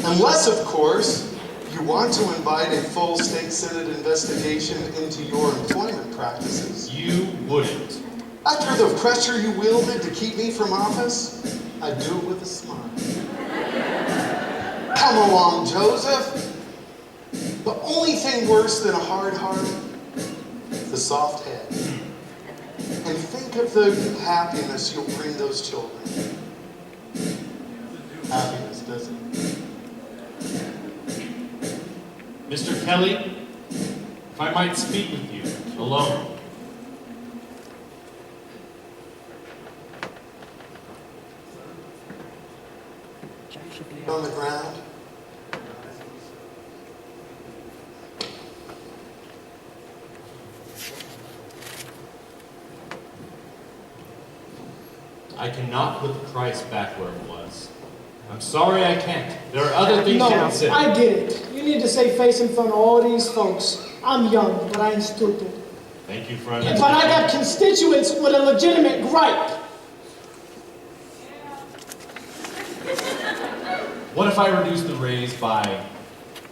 Unless, of course, you want to invite a full state senate investigation into your employment practices. You wouldn't. After the pressure you wielded to keep me from office, I'd do it with a smile. Come along, Joseph. The only thing worse than a hard heart is a soft head. And think of the happiness you'll bring those children. Happiness, doesn't it? Mr. Kelly, if I might speak with you, alone. On the ground. I cannot put the price back where it was. I'm sorry I can't. There are other things to consider. I get it. You need to save face in front of all these folks. I'm young, but I ain't stupid. Thank you for But understanding. I got constituents with a legitimate gripe. What if I reduce the raise by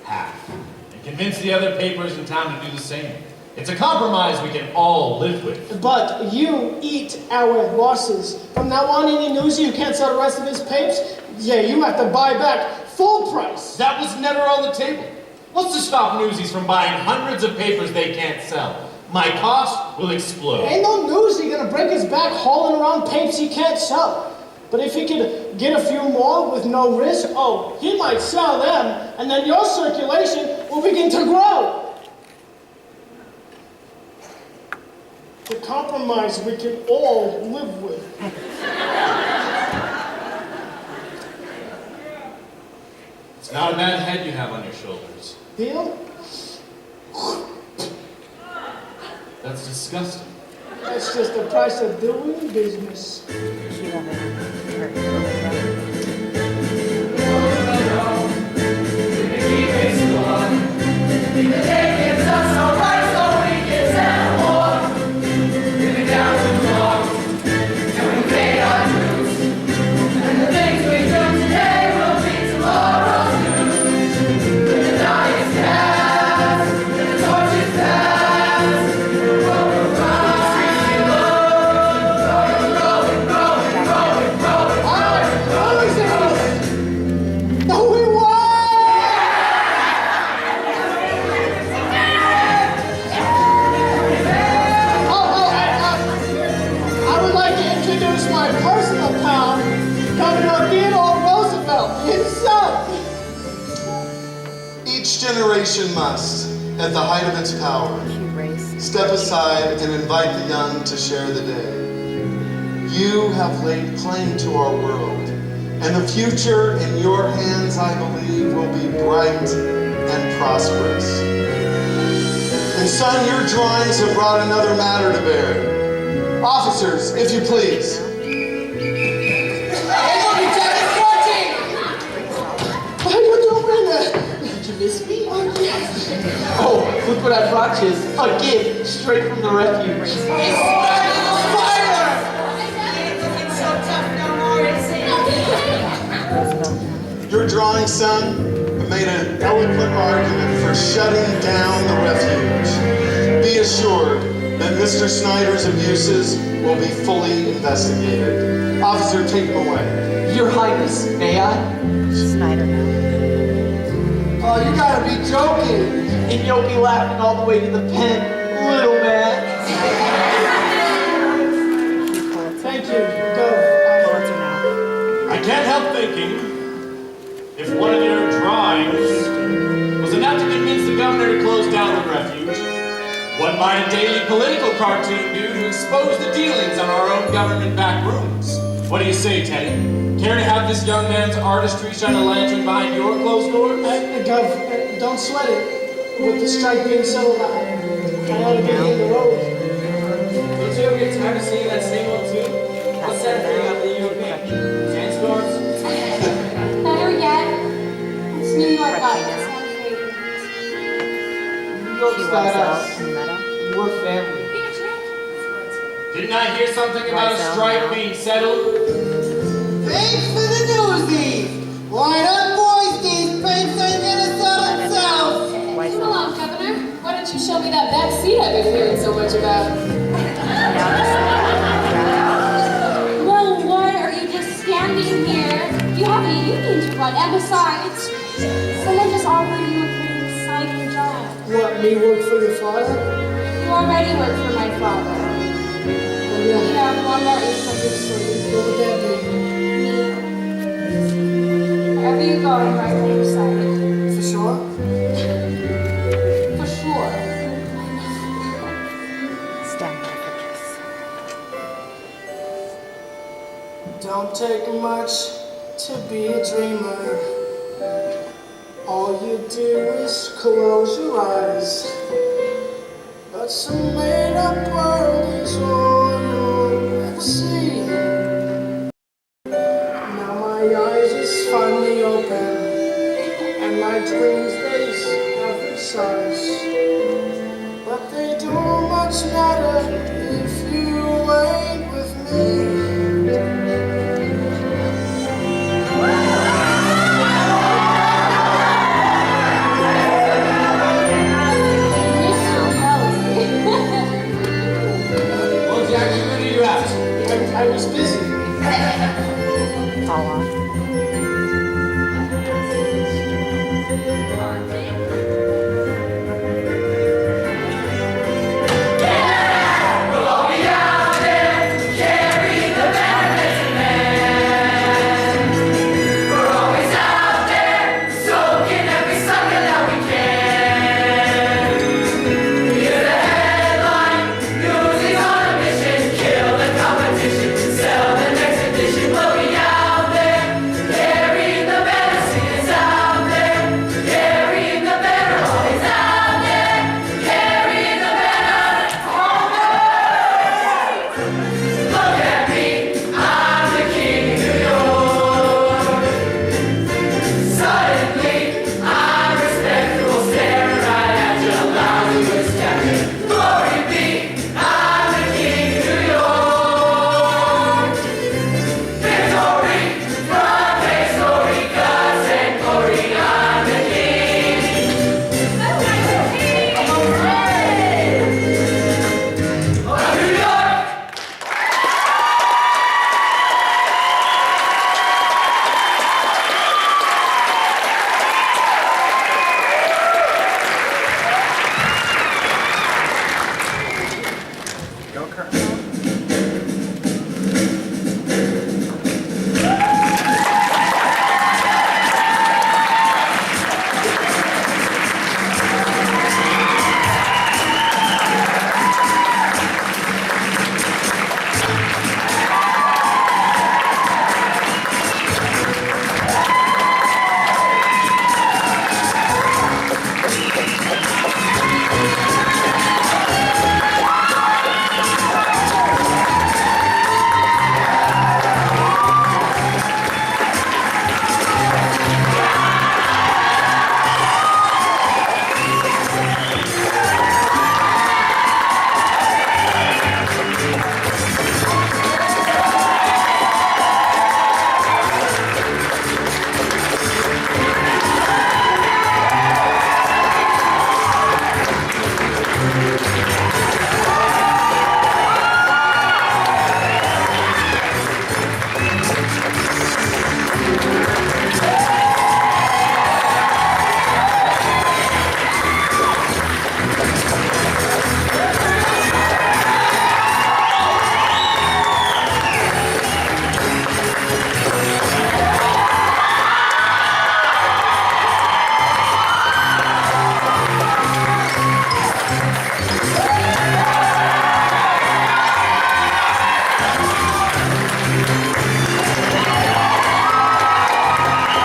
half and convince the other papers in town to do the same? It's a compromise we can all live with. But you eat our losses. From now on, any newsie who can't sell the rest of his papes, yeah, you have to buy back full price. That was never on the table. What's to stop Newsies from buying hundreds of papers they can't sell? My cost will explode. Ain't no newsie gonna break his back hauling around papes he can't sell. But if he could get a few more with no risk, oh, he might sell them, and then your circulation will begin to grow. The compromise we can all live with. It's not a bad head you have on your shoulders. Deal? That's disgusting. That's just the price of doing business. Generation must, at the height of its power, step aside and invite the young to share the day. You have laid claim to our world, and the future in your hands, I believe, will be bright and prosperous. And son, your drawings have brought another matter to bear. Officers, if you please. Miss me? Oh, look what I brought you. A gift straight from the refuge. Your drawing, son, made an eloquent argument for shutting down the refuge. Be assured that Mr. Snyder's abuses will be fully investigated. Officer, take him away. Your Highness, may I? Snyder now. Oh, you gotta be joking. And you'll be laughing all the way to the pen, little man. Thank you. Go. I can't help thinking, if one of your drawings was enough to convince the governor to close down the refuge, what might a daily political cartoon do to expose the dealings on our own government back rooms? What do you say, Teddy? Care to have this young man's artistry shine a lantern behind your closed doors? Gov, don't sweat it. With the strike being so loud, I ought to be in the road. Don't you ever get tired of singing that same old tune? What's that thing out there you make? Sandstorms? Better yet, it's New York lights. New York's got us. We're family. Didn't I hear something about a strike being settled? Thanks for the newsies! Line up, boys, these papes ain't gonna sell itself! Come along, Governor. Why don't you show me that back seat I've been hearing so much about? Well, why are you just standing here? You have a union to run, and besides, someone just offered you a pretty exciting job. What, me work for your father? You already work for my father. You have one more ace up your sleeve. What would that be? Wherever you go, I'm right by your side. For sure? For sure. Stand by for kiss. Don't take much to be a dreamer. All you do is close your eyes. But some made-up world is all you'll ever see. Now my eyes is finally open, and my dreams they have their size. But they don't much matter if you ain't with me.